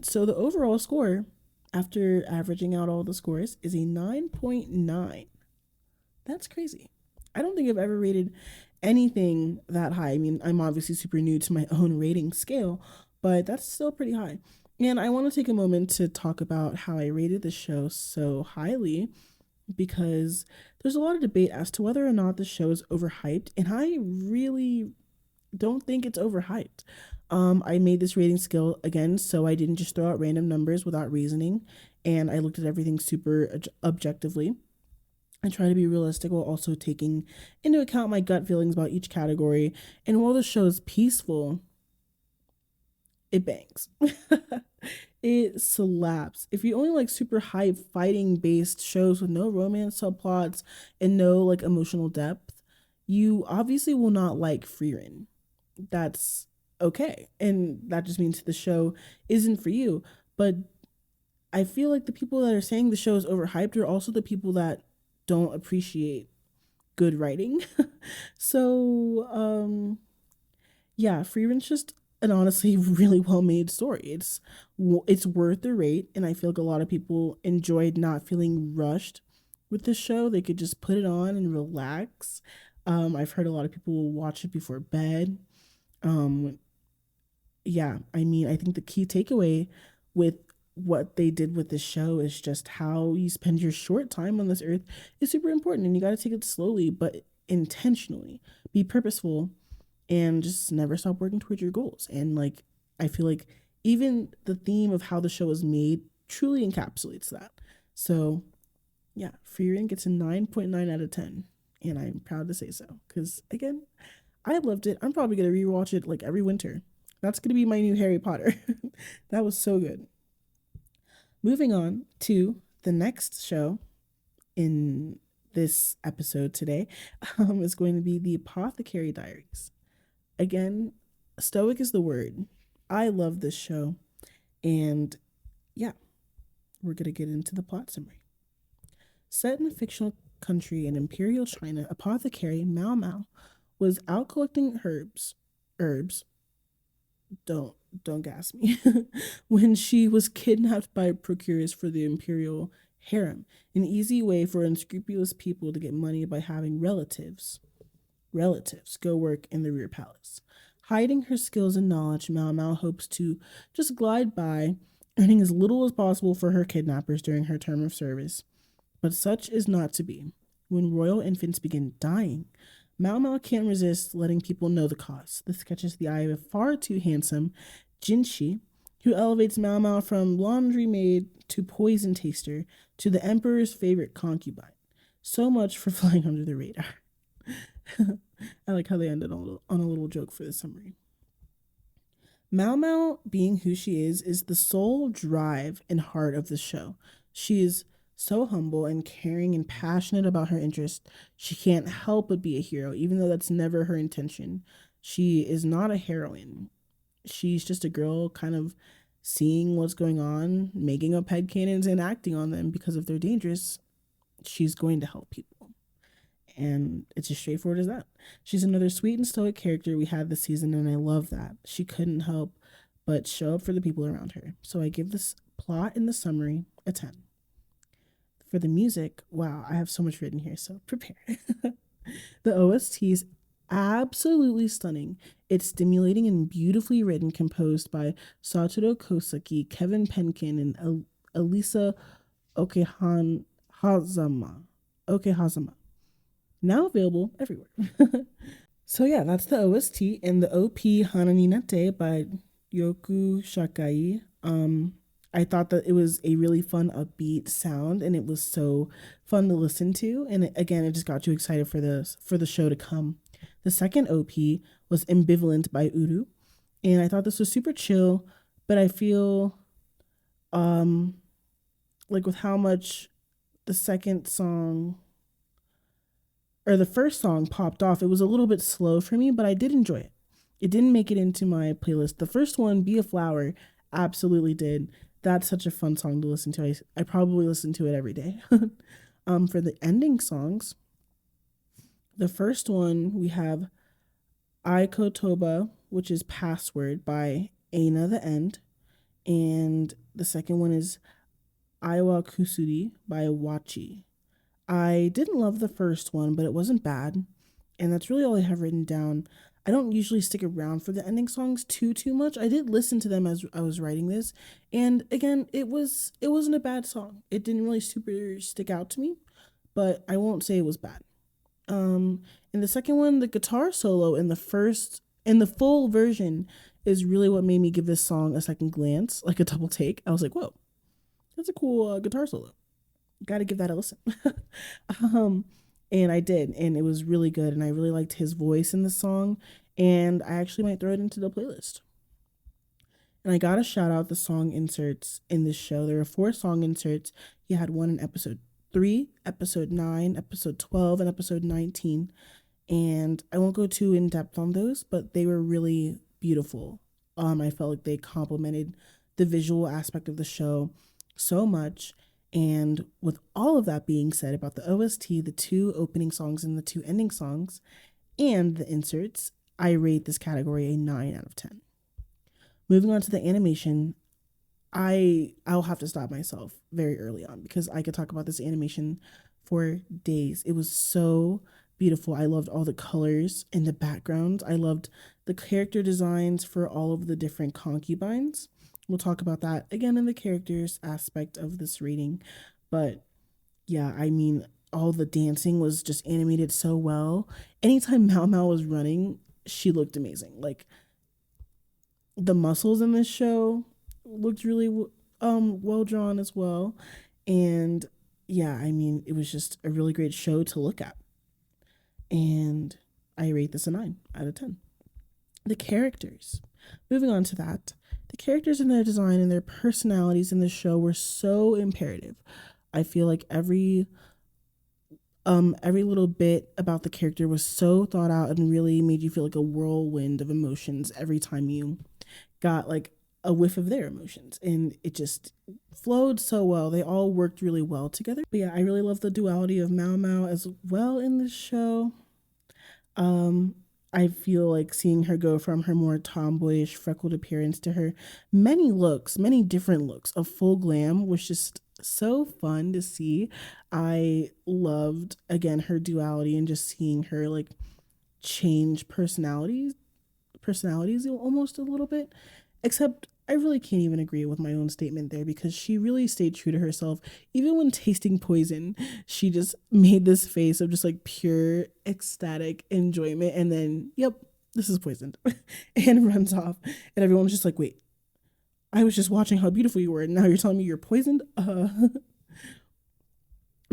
Speaker 1: So the overall score, after averaging out all the scores, is a 9.9. That's crazy. I don't think I've ever rated anything that high. I mean, I'm obviously super new to my own rating scale, but that's still pretty high. And I want to take a moment to talk about how I rated the show so highly because there's a lot of debate as to whether or not the show is overhyped, and I really don't think it's overhyped. I made this rating scale again, so I didn't just throw out random numbers without reasoning, and I looked at everything super objectively. I try to be realistic while also taking into account my gut feelings about each category. And while the show is peaceful, it bangs. It slaps. If you only like super hype fighting based shows with no romance subplots and no like emotional depth, you obviously will not like Frieren. That's okay. And that just means the show isn't for you. But I feel like the people that are saying the show is overhyped are also the people that don't appreciate good writing. So, Yeah, Freeren's just an honestly really well made story. It's worth the rate, and I feel like a lot of people enjoyed not feeling rushed with this show. They could just put it on and relax. I've heard a lot of people will watch it before bed. Um, yeah, I mean, I think the key takeaway with what they did with this show is just how you spend your short time on this earth is super important, and you got to take it slowly but intentionally. Be purposeful and just never stop working towards your goals. And like, I feel like even the theme of how the show is made truly encapsulates that. So yeah, Frieren gets a 9.9 out of 10. And I'm proud to say so. Because again, I loved it. I'm probably going to rewatch it like every winter. That's going to be my new Harry Potter. That was so good. Moving on to the next show in this episode today is going to be the Apothecary Diaries. Again, stoic is the word. I love this show. And yeah, we're going to get into the plot summary. Set in a fictional country in Imperial China, apothecary Mao Mao was out collecting herbs. Don't don't gas me. When she was kidnapped by procurers for the imperial harem, an easy way for unscrupulous people to get money by having relatives go work in the rear palace. Hiding her skills and knowledge, Mao Mao hopes to just glide by, earning as little as possible for her kidnappers during her term of service. But such is not to be. When royal infants begin dying, Mao Mao can't resist letting people know the cause. This catches the eye of a far too handsome Jinshi, who elevates Mao Mao from laundry maid to poison taster to the emperor's favorite concubine. So much for flying under the radar. I like how they ended on a little joke for the summary. Mao Mao, being who she is the sole drive and heart of the show. She is so humble and caring and passionate about her interests. She can't help but be a hero, even though that's never her intention. She is not a heroine. She's just a girl kind of seeing what's going on, making up headcanons and acting on them because if they're dangerous, she's going to help people. And it's as straightforward as that. She's another sweet and stoic character we had this season, and I love that. She couldn't help but show up for the people around her. So I give this plot in the summary a 10. For the music, wow, I have so much written here, so prepare. The OST is absolutely stunning. It's stimulating and beautifully written, composed by Satoru Kosaki, Kevin Penkin, and Elisa Okehazama. Okehazama. Now available everywhere. So yeah, that's the OST and the OP Hananinate by Yoku Shakai. I thought that it was a really fun, upbeat sound, and it was so fun to listen to. And again, it just got you excited for the show to come. The second OP was Ambivalent by Uru, and I thought this was super chill, but I feel like with how much the second song or the first song popped off, it was a little bit slow for me, but I did enjoy it. It didn't make it into my playlist. The first one, Be a Flower, absolutely did. That's such a fun song to listen to. I probably listen to it every day. For the ending songs, the first one we have Aikotoba, which is Password by Aina the End. And the second one is Aiwa Kusuri by Wachi. I didn't love the first one, but it wasn't bad. And that's really all I have written down. I don't usually stick around for the ending songs too much. I did listen to them as I was writing this, and again, it wasn't a bad song. It didn't really super stick out to me, but I won't say it was bad. In the second one, the guitar solo in the full version is really what made me give this song a second glance, like a double take. I was like, whoa, that's a cool guitar solo. Got to give that a listen. um, and I did, and it was really good, and I really liked his voice in the song, and I actually might throw it into the playlist. And I gotta shout out the song inserts in this show. There are 4 song inserts. He had one in episode 3, episode 9, episode 12, and episode 19. And I won't go too in depth on those, but they were really beautiful. I felt like they complemented the visual aspect of the show so much. And with all of that being said about the OST, the 2 opening songs and the 2 ending songs, and the inserts, I rate this category a 9 out of 10. Moving on to the animation, I'll have to stop myself very early on because I could talk about this animation for days. It was so beautiful. I loved all the colors and the backgrounds. I loved the character designs for all of the different concubines. We'll talk about that again in the characters aspect of this reading. But yeah, I mean, all the dancing was just animated so well. Anytime Mao Mao was running, she looked amazing. Like the muscles in this show looked really well drawn as well. And yeah, I mean, it was just a really great show to look at. And I rate this a 9 out of 10. The characters. Moving on to that, the characters and their design and their personalities in the show were so imperative. I feel like every little bit about the character was so thought out and really made you feel like a whirlwind of emotions every time you got like a whiff of their emotions, and it just flowed so well. They all worked really well together. But yeah, I really love the duality of Mao Mao as well in this show. um I feel like seeing her go from her more tomboyish freckled appearance to her many different looks of full glam was just so fun to see. I loved again her duality and just seeing her like change personalities almost a little bit. Except I really can't even agree with my own statement there because she really stayed true to herself. Even when tasting poison, she just made this face of just like pure ecstatic enjoyment and then, yep, this is poisoned and runs off. And everyone's just like, wait, I was just watching how beautiful you were and now you're telling me you're poisoned? But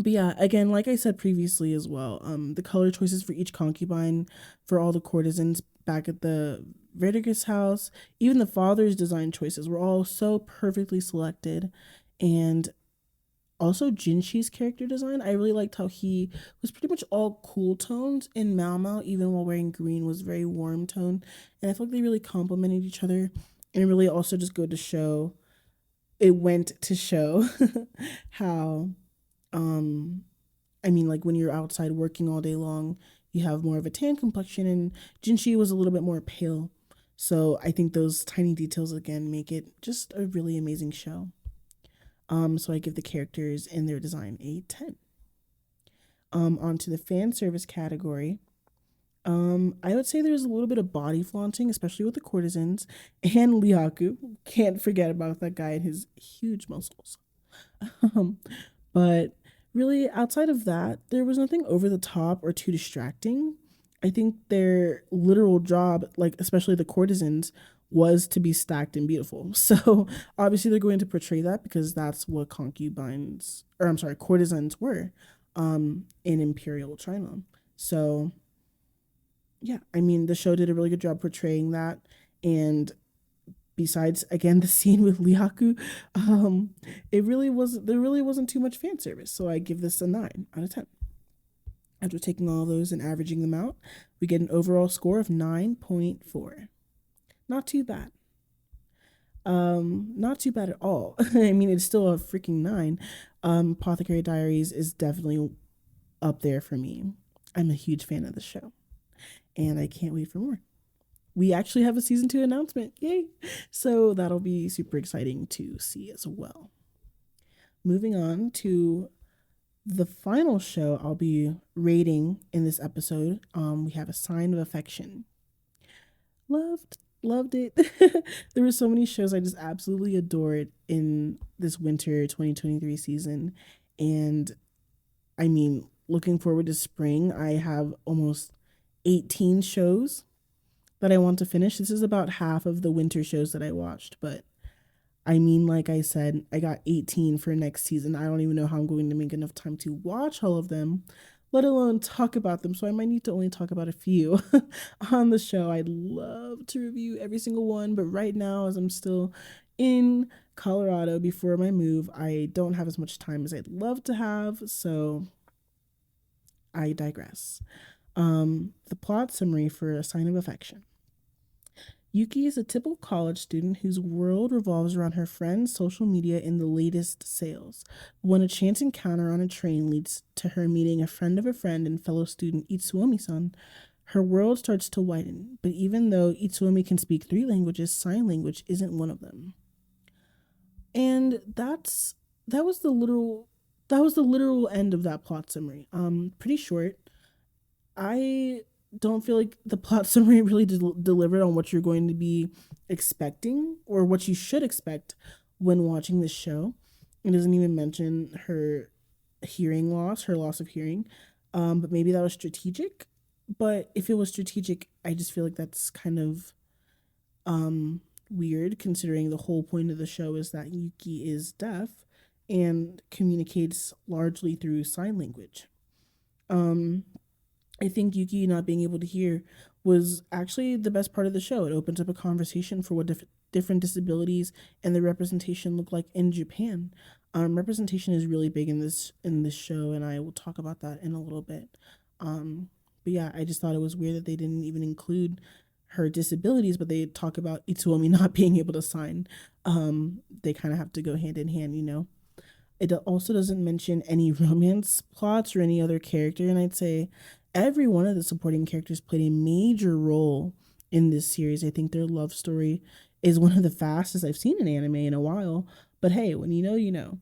Speaker 1: yeah, again, like I said previously as well, the color choices for each concubine, for all the courtesans back at the Vertigus house, even the father's design choices were all so perfectly selected. And also Jinshi's character design, I really liked how he was pretty much all cool tones, and Mao Mao, even while wearing green, was very warm tone. And I feel like they really complemented each other. And it really also just go to show, it went to show how um I mean, like when you're outside working all day long, you have more of a tan complexion, and Jinshi was a little bit more pale. So I think those tiny details again make it just a really amazing show. So I give the characters and their design a 10. Onto the fan service category. I would say there's a little bit of body flaunting, especially with the courtesans and Liaku. Can't forget about that guy and his huge muscles. Um, but really, outside of that, there was nothing over the top or too distracting. I think their literal job, like especially the courtesans, was to be stacked and beautiful. So obviously they're going to portray that because that's what concubines, or I'm sorry, courtesans were in Imperial China. So yeah, I mean the show did a really good job portraying that. And besides again the scene with Liaku, it really was there really wasn't too much fan service. So I give this a 9 out of 10. After taking all those and averaging them out, we get an overall score of 9.4. Not too bad. Not too bad at all. I mean, it's still a freaking 9. Apothecary Diaries is definitely up there for me. I'm a huge fan of the show, and I can't wait for more. We actually have a season 2 announcement. Yay! So that'll be super exciting to see as well. Moving on to the final show I'll be rating in this episode, we have A Sign of Affection. Loved it. There were so many shows I just absolutely adored in this winter 2023 season. And I mean, looking forward to spring, I have almost 18 shows that I want to finish. This is about half of the winter shows that I watched, but I mean, like I said, I got 18 for next season. I don't even know how I'm going to make enough time to watch all of them, let alone talk about them. So I might need to only talk about a few on the show. I'd love to review every single one, but right now, as I'm still in Colorado before my move, I don't have as much time as I'd love to have. So I digress. The plot summary for A Sign of Affection. Yuki is a typical college student whose world revolves around her friends, social media, and the latest sales. When a chance encounter on a train leads to her meeting a friend of a friend and fellow student Itsuomi-san, Her world starts to widen, but even though Itsuomi can speak three languages, sign language isn't one of them. And that was the literal that was the literal end of that plot summary. Pretty short. I don't feel like the plot summary really delivered on what you're going to be expecting or what you should expect when watching this show. It doesn't even mention her hearing loss, her loss of hearing. But maybe that was strategic. But if it was strategic, I just feel like that's kind of weird considering the whole point of the show is that Yuki is deaf and communicates largely through sign language. Um, I think Yuki not being able to hear was actually the best part of the show. It opens up a conversation for what different disabilities and the representation look like in Japan. Representation is really big in this show, and I will talk about that in a little bit. But yeah, I just thought it was weird that they didn't even include her disabilities, but they talk about Itsuomi not being able to sign. They kind of have to go hand in hand, you know. It also doesn't mention any romance plots or any other character, and I'd say every one of the supporting characters played a major role in this series. I think their love story is one of the fastest I've seen in anime in a while. But hey, when you know, you know.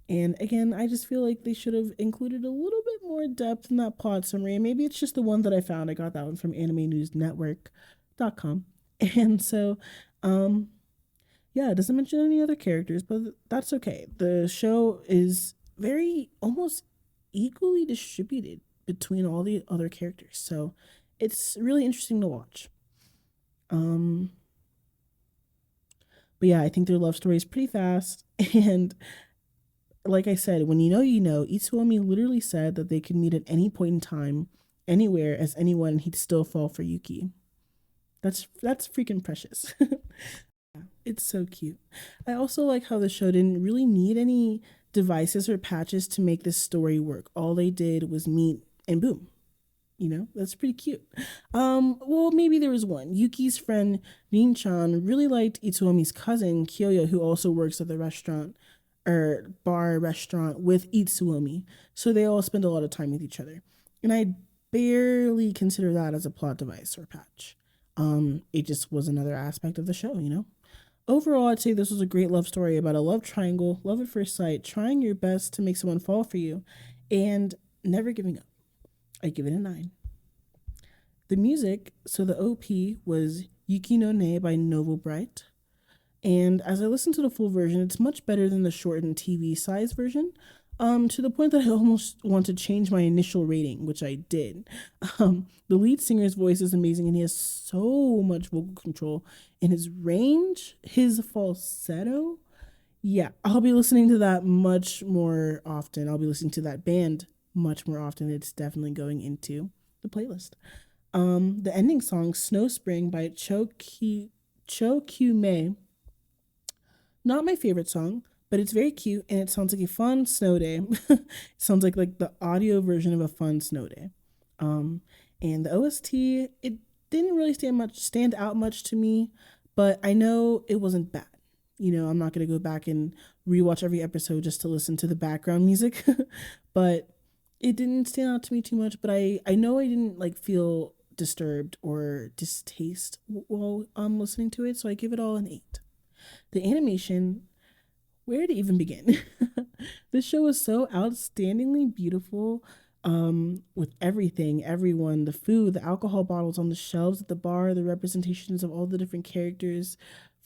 Speaker 1: And again, I just feel like they should have included a little bit more depth in that plot summary. And maybe it's just the one that I found. I got that one from animenewsnetwork.com. And so, um, yeah, it doesn't mention any other characters, but that's okay. The show is very almost equally distributed between all the other characters. So it's really interesting to watch. Um, but yeah, I think their love story is pretty fast. And like I said, when you know, Itsuomi literally said that they could meet at any point in time, anywhere, as anyone, and he'd still fall for Yuki. That's freaking precious. It's so cute. I also like how the show didn't really need any devices or patches to make this story work. All they did was meet and boom. You know, that's pretty cute. Well, maybe there was one. Yuki's friend Rin-chan really liked Itsuomi's cousin Kyoya, who also works at the restaurant or bar restaurant with Itsuomi. So they all spend a lot of time with each other. And I barely consider that as a plot device or patch. It just was another aspect of the show, you know? Overall, I'd say this was a great love story about a love triangle, love at first sight, trying your best to make someone fall for you, and never giving up. I give it a 9. The music, so the OP was Yuki no Ne by Noble Bright. And as I listened to the full version, it's much better than the shortened TV size version. To the point that I almost want to change my initial rating, which I did. The lead singer's voice is amazing, and he has so much vocal control. And his range, his falsetto, yeah, I'll be listening to that much more often. I'll be listening to that band much more often. It's definitely going into the playlist. The ending song, Snow Spring by Cho Kyu Mei, not my favorite song, but it's very cute and it sounds like a fun snow day. It sounds like the audio version of a fun snow day. Um, and the OST, it didn't really stand out much to me, but I know it wasn't bad. You know, I'm not gonna go back and rewatch every episode just to listen to the background music, but it didn't stand out to me too much. But I know I didn't like feel disturbed or distaste while listening to it, so I give it all an 8. The animation, where to even begin? This show is so outstandingly beautiful, with everything, everyone, the food, the alcohol bottles on the shelves at the bar, the representations of all the different characters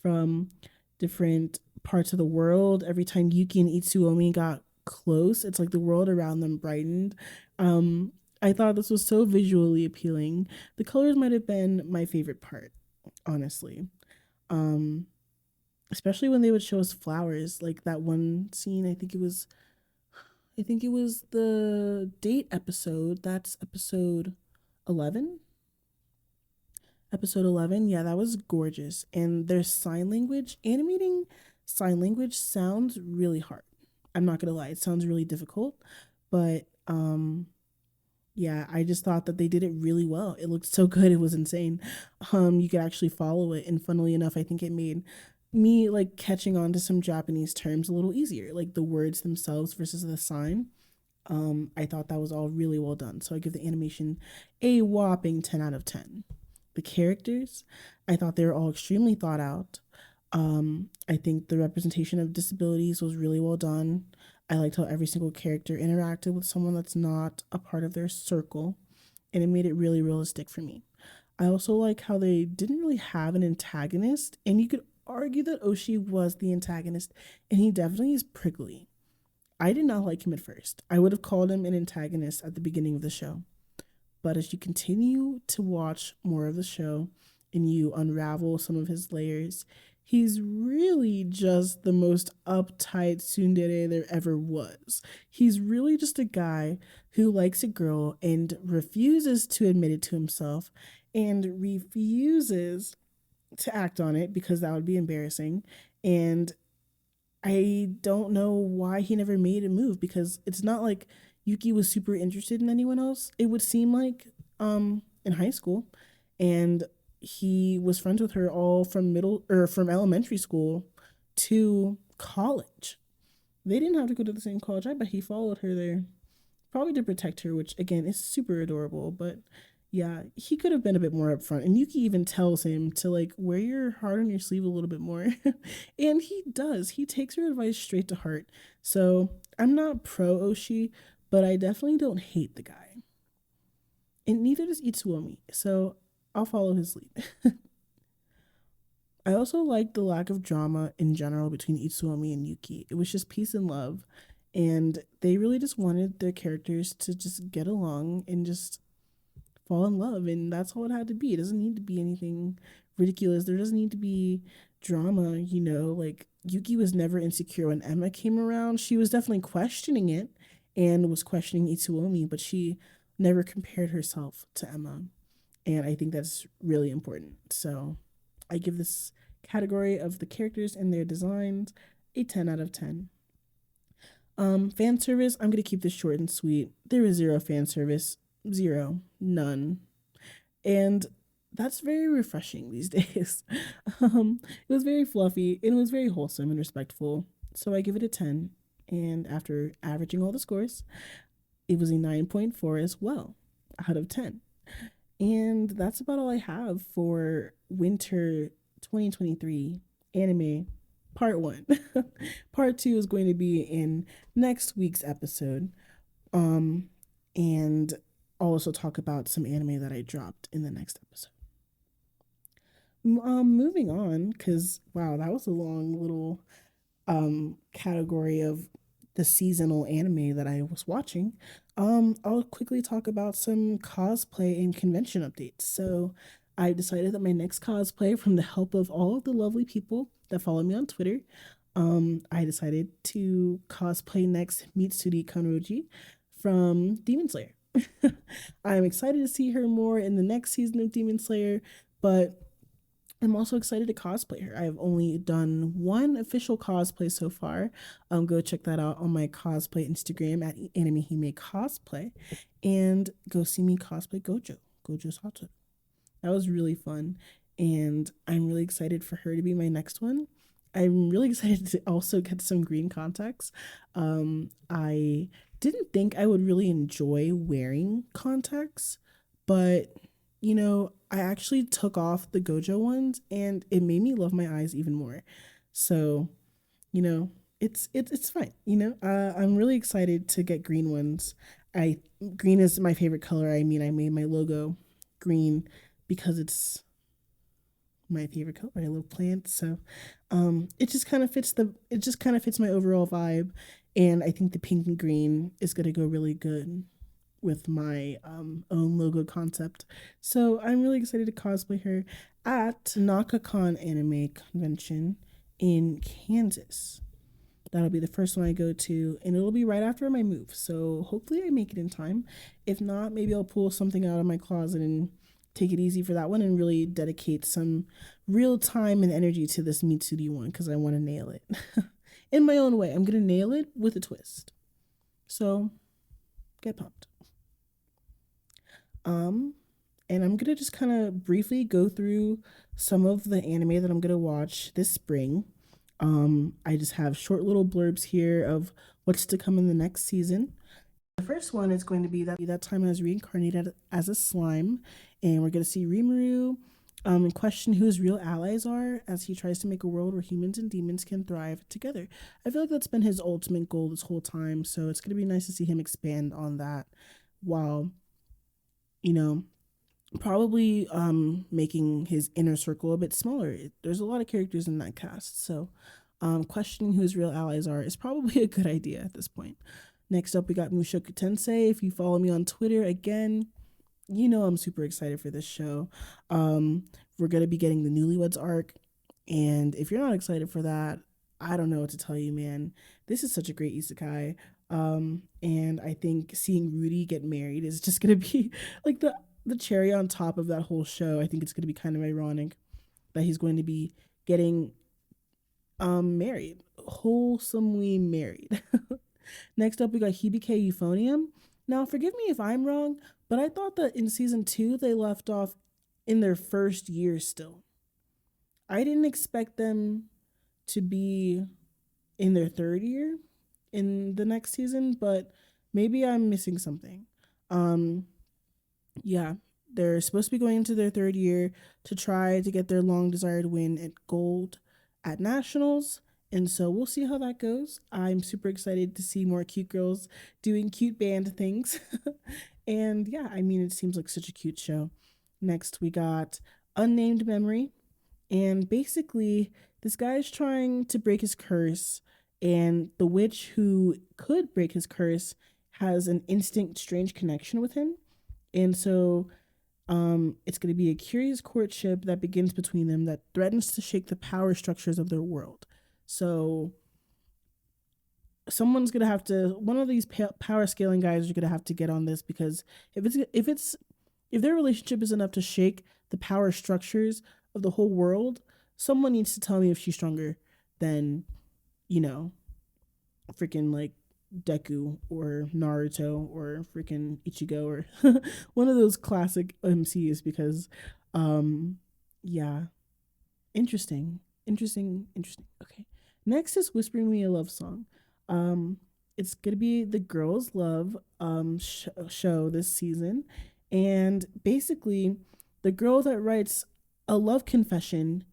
Speaker 1: from different parts of the world. Every time Yuki and Itsuomi got close, it's like the world around them brightened. I thought this was so visually appealing. The colors might have been my favorite part, honestly. Um, Especially when they would show us flowers, like that one scene. I think it was the date episode. That's episode 11. Episode 11. Yeah, that was gorgeous. And their sign language, animating sign language sounds really hard. I'm not gonna lie, it sounds really difficult, but yeah, I just thought that they did it really well. It looked so good, it was insane. You could actually follow it, and funnily enough, I think it made me like catching on to some Japanese terms a little easier, like the words themselves versus the sign. I thought that was all really well done. So I give the animation a whopping 10 out of 10. The characters, I thought they were all extremely thought out. I think the representation of disabilities was really well done. I liked how every single character interacted with someone that's not a part of their circle, and it made it really realistic for me. I also like how they didn't really have an antagonist, and you could argue that Oshi was the antagonist, and he definitely is prickly. I did not like him at first. I would have called him an antagonist at the beginning of the show. But as you continue to watch more of the show and you unravel some of his layers, he's really just the most uptight tsundere there ever was. He's really just a guy who likes a girl and refuses to admit it to himself and refuses to act on it because that would be embarrassing. And I don't know why he never made a move, because it's not like Yuki was super interested in anyone else. It would seem like in high school, and he was friends with her all from middle or from elementary school to college. They didn't have to go to the same college, but he followed her there, probably to protect her, which again is super adorable. But yeah, he could have been a bit more upfront. And Yuki even tells him to like wear your heart on your sleeve a little bit more. And he does. He takes her advice straight to heart. So I'm not pro Oshi, but I definitely don't hate the guy. And neither does Itsuomi. So I'll follow his lead. I also like the lack of drama in general between Itsuomi and Yuki. It was just peace and love. And they really just wanted their characters to just get along and just fall in love, and that's all it had to be. It doesn't need to be anything ridiculous. There doesn't need to be drama, like Yuki was never insecure when Emma came around. She was definitely questioning it and was questioning Itsuomi, but she never compared herself to Emma. And I think that's really important. So I give this category of the characters and their designs a 10 out of 10. Fan service, I'm going to keep this short and sweet. There is zero fan service. Zero. None. And that's very refreshing these days. It was very fluffy and it was very wholesome and respectful. So I give it a 10. And after averaging all the scores, it was a 9.4 as well out of 10. And that's about all I have for winter 2023 anime part one. Part two is going to be in next week's episode. And I'll also talk about some anime that I dropped in the next episode. Moving on, because wow, that was a long little category of the seasonal anime that I was watching. I'll quickly talk about some cosplay and convention updates. So I decided that my next cosplay, from the help of all of the lovely people that follow me on Twitter, I decided to cosplay next Mitsuri Kanroji from Demon Slayer. I'm excited to see her more in the next season of Demon Slayer, but I'm also excited to cosplay her. I've only done one official cosplay so far. Go check that out on my cosplay Instagram at AnimeHime Cosplay, and go see me cosplay Gojo Sato. That was really fun, and I'm really excited for her to be my next one. I'm really excited to also get some green contacts. I didn't think I would really enjoy wearing contacts, but I actually took off the Gojo ones and it made me love my eyes even more. So, it's fine. I'm really excited to get green ones. I Green is my favorite color. I mean, I made my logo green because it's my favorite color. I love plants, so it just kind of fits my overall vibe, and I think the pink and green is gonna go really good with my own logo concept. So I'm really excited to cosplay her at NakaCon Anime Convention in Kansas. That'll be the first one I go to, and it'll be right after my move. So hopefully I make it in time. If not, maybe I'll pull something out of my closet and take it easy for that one and really dedicate some real time and energy to this Mitsuri one, because I want to nail it. In my own way, I'm going to nail it with a twist. So get pumped. And I'm gonna just kind of briefly go through some of the anime that I'm gonna watch this spring. I just have short little blurbs here of what's to come in the next season. The first one is going to be that time I was reincarnated as a slime, and we're going to see Rimuru and question who his real allies are as he tries to make a world where humans and demons can thrive together. I feel like that's been his ultimate goal this whole time, so it's going to be nice to see him expand on that while, you know, probably making his inner circle a bit smaller. There's a lot of characters in that cast, so questioning who his real allies are is probably a good idea at this point. Next up, we got Mushoku Tensei. If you follow me on Twitter, again, you know I'm super excited for this show. We're going to be getting the Newlyweds arc. And if you're not excited for that, I don't know what to tell you, man. This is such a great isekai. And I think seeing Rudy get married is just going to be like the cherry on top of that whole show. I think it's going to be kind of ironic that he's going to be getting married, wholesomely married. Next up, we got Hibike Euphonium. Now, forgive me if I'm wrong, but I thought that in season 2 they left off in their first year still. I didn't expect them to be in their third year in the next season, but maybe I'm missing something. Um, yeah, they're supposed to be going into their third year to try to get their long desired win at gold at nationals. And so we'll see how that goes. I'm super excited to see more cute girls doing cute band things. And yeah, I mean, it seems like such a cute show. Next, we got Unnamed Memory. And basically, this guy's trying to break his curse. And the witch who could break his curse has an instinct, strange connection with him. And so it's going to be a curious courtship that begins between them that threatens to shake the power structures of their world. So someone's going to have to, one of these power scaling guys are going to have to get on this, because if their relationship is enough to shake the power structures of the whole world, someone needs to tell me if she's stronger than, you know, freaking like Deku or Naruto or freaking Ichigo or one of those classic MCs, because yeah, interesting. Okay. Next is Whispering Me a Love Song. It's gonna be the girls' love show this season, and basically, the girl that writes a love confession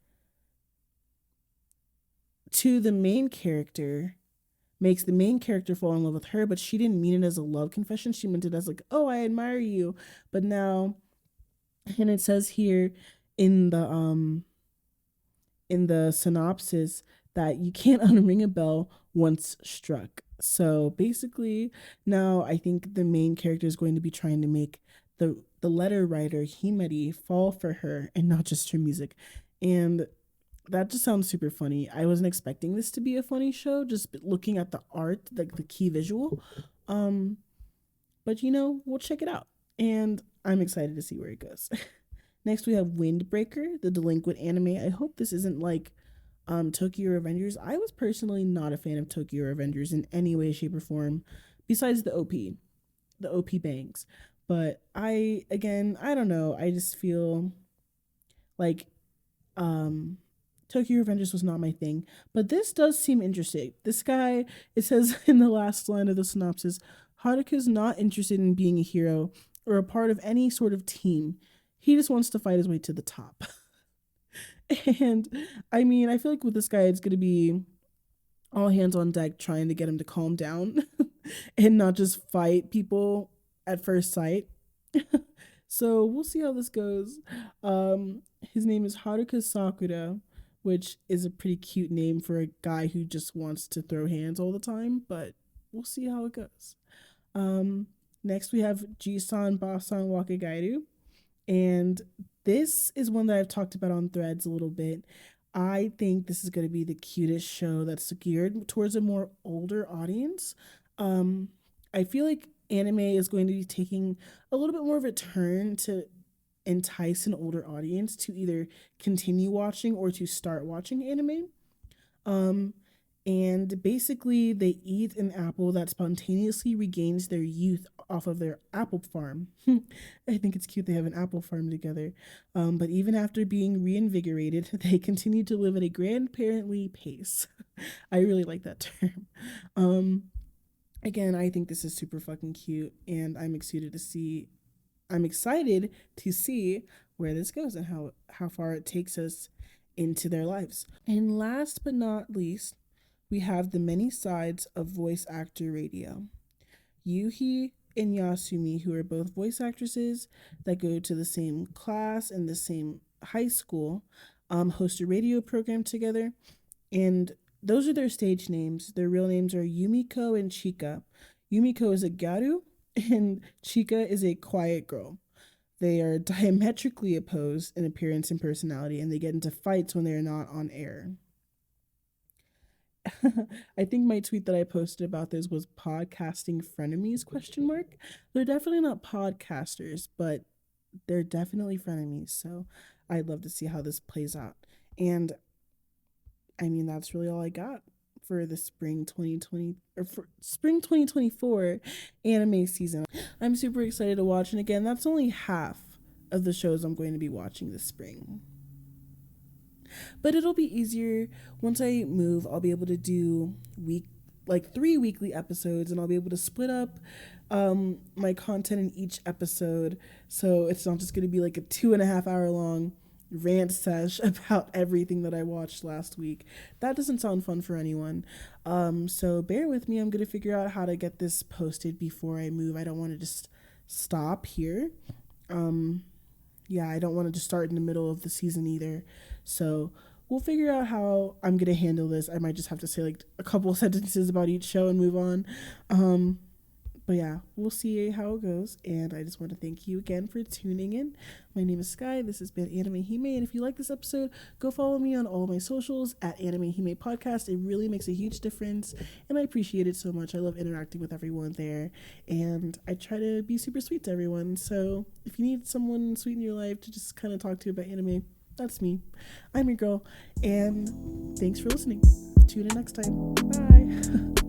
Speaker 1: to the main character makes the main character fall in love with her, but she didn't mean it as a love confession. She meant it as like, "Oh, I admire you." But now, and it says here in the synopsis that you can't unring a bell once struck. So basically, now I think the main character is going to be trying to make the letter writer Himari fall for her and not just her music. And that just sounds super funny. I wasn't expecting this to be a funny show, just looking at the art, like the key visual. Um, but we'll check it out. And I'm excited to see where it goes. Next, we have Windbreaker, the delinquent anime. I hope this isn't like Tokyo Revengers. I was personally not a fan of Tokyo Revengers in any way, shape, or form, besides the OP bangs. But I don't know. I just feel like Tokyo Revengers was not my thing. But this does seem interesting. This guy, it says in the last line of the synopsis, Haruka's not interested in being a hero or a part of any sort of team. He just wants to fight his way to the top. And I mean, I feel like with this guy, it's going to be all hands on deck trying to get him to calm down and not just fight people at first sight. So we'll see how this goes. His name is Haruka Sakura, which is a pretty cute name for a guy who just wants to throw hands all the time, but we'll see how it goes. Next, we have Jisan Basan Wakagairu. And this is one that I've talked about on Threads a little bit. I think this is going to be the cutest show that's geared towards a more older audience. I feel like anime is going to be taking a little bit more of a turn to entice an older audience to either continue watching or to start watching anime. And basically, they eat an apple that spontaneously regains their youth off of their apple farm. I think it's cute they have an apple farm together. But even after being reinvigorated, they continue to live at a grandparently pace. I really like that term. Again, I think this is super fucking cute, and I'm excited to see where this goes and how far it takes us into their lives. And last but not least, we have the many sides of voice actor radio. Yuhi and Yasumi, who are both voice actresses that go to the same class and the same high school, host a radio program together. And those are their stage names. Their real names are Yumiko and Chika. Yumiko is a garu, and Chika is a quiet girl. They are diametrically opposed in appearance and personality, and they get into fights when they are not on air. I think my tweet that I posted about this was podcasting frenemies question mark. They're definitely not podcasters, but they're definitely frenemies. So I'd love to see how this plays out. And I mean that's really all I got for the spring 2020 or for spring 2024 anime season. I'm super excited to watch, and again, that's only half of the shows I'm going to be watching this spring. But it'll be easier once I move. I'll be able to do like 3 weekly episodes, and I'll be able to split up my content in each episode, so it's not just going to be like a 2.5 hour long rant sesh about everything that I watched last week. That doesn't sound fun for anyone. So bear with me. I'm going to figure out how to get this posted before I move. I don't want to just stop here. Yeah, I don't want to just start in the middle of the season either. So we'll figure out how I'm going to handle this. I might just have to say like a couple of sentences about each show and move on. But yeah, we'll see how it goes. And I just want to thank you again for tuning in. My name is Sky. This has been Anime Hime. And if you like this episode, go follow me on all of my socials at Anime Hime Podcast. It really makes a huge difference. And I appreciate it so much. I love interacting with everyone there. And I try to be super sweet to everyone. So if you need someone sweet in your life to just kind of talk to about anime, that's me. I'm your girl. And thanks for listening. Tune in next time. Bye.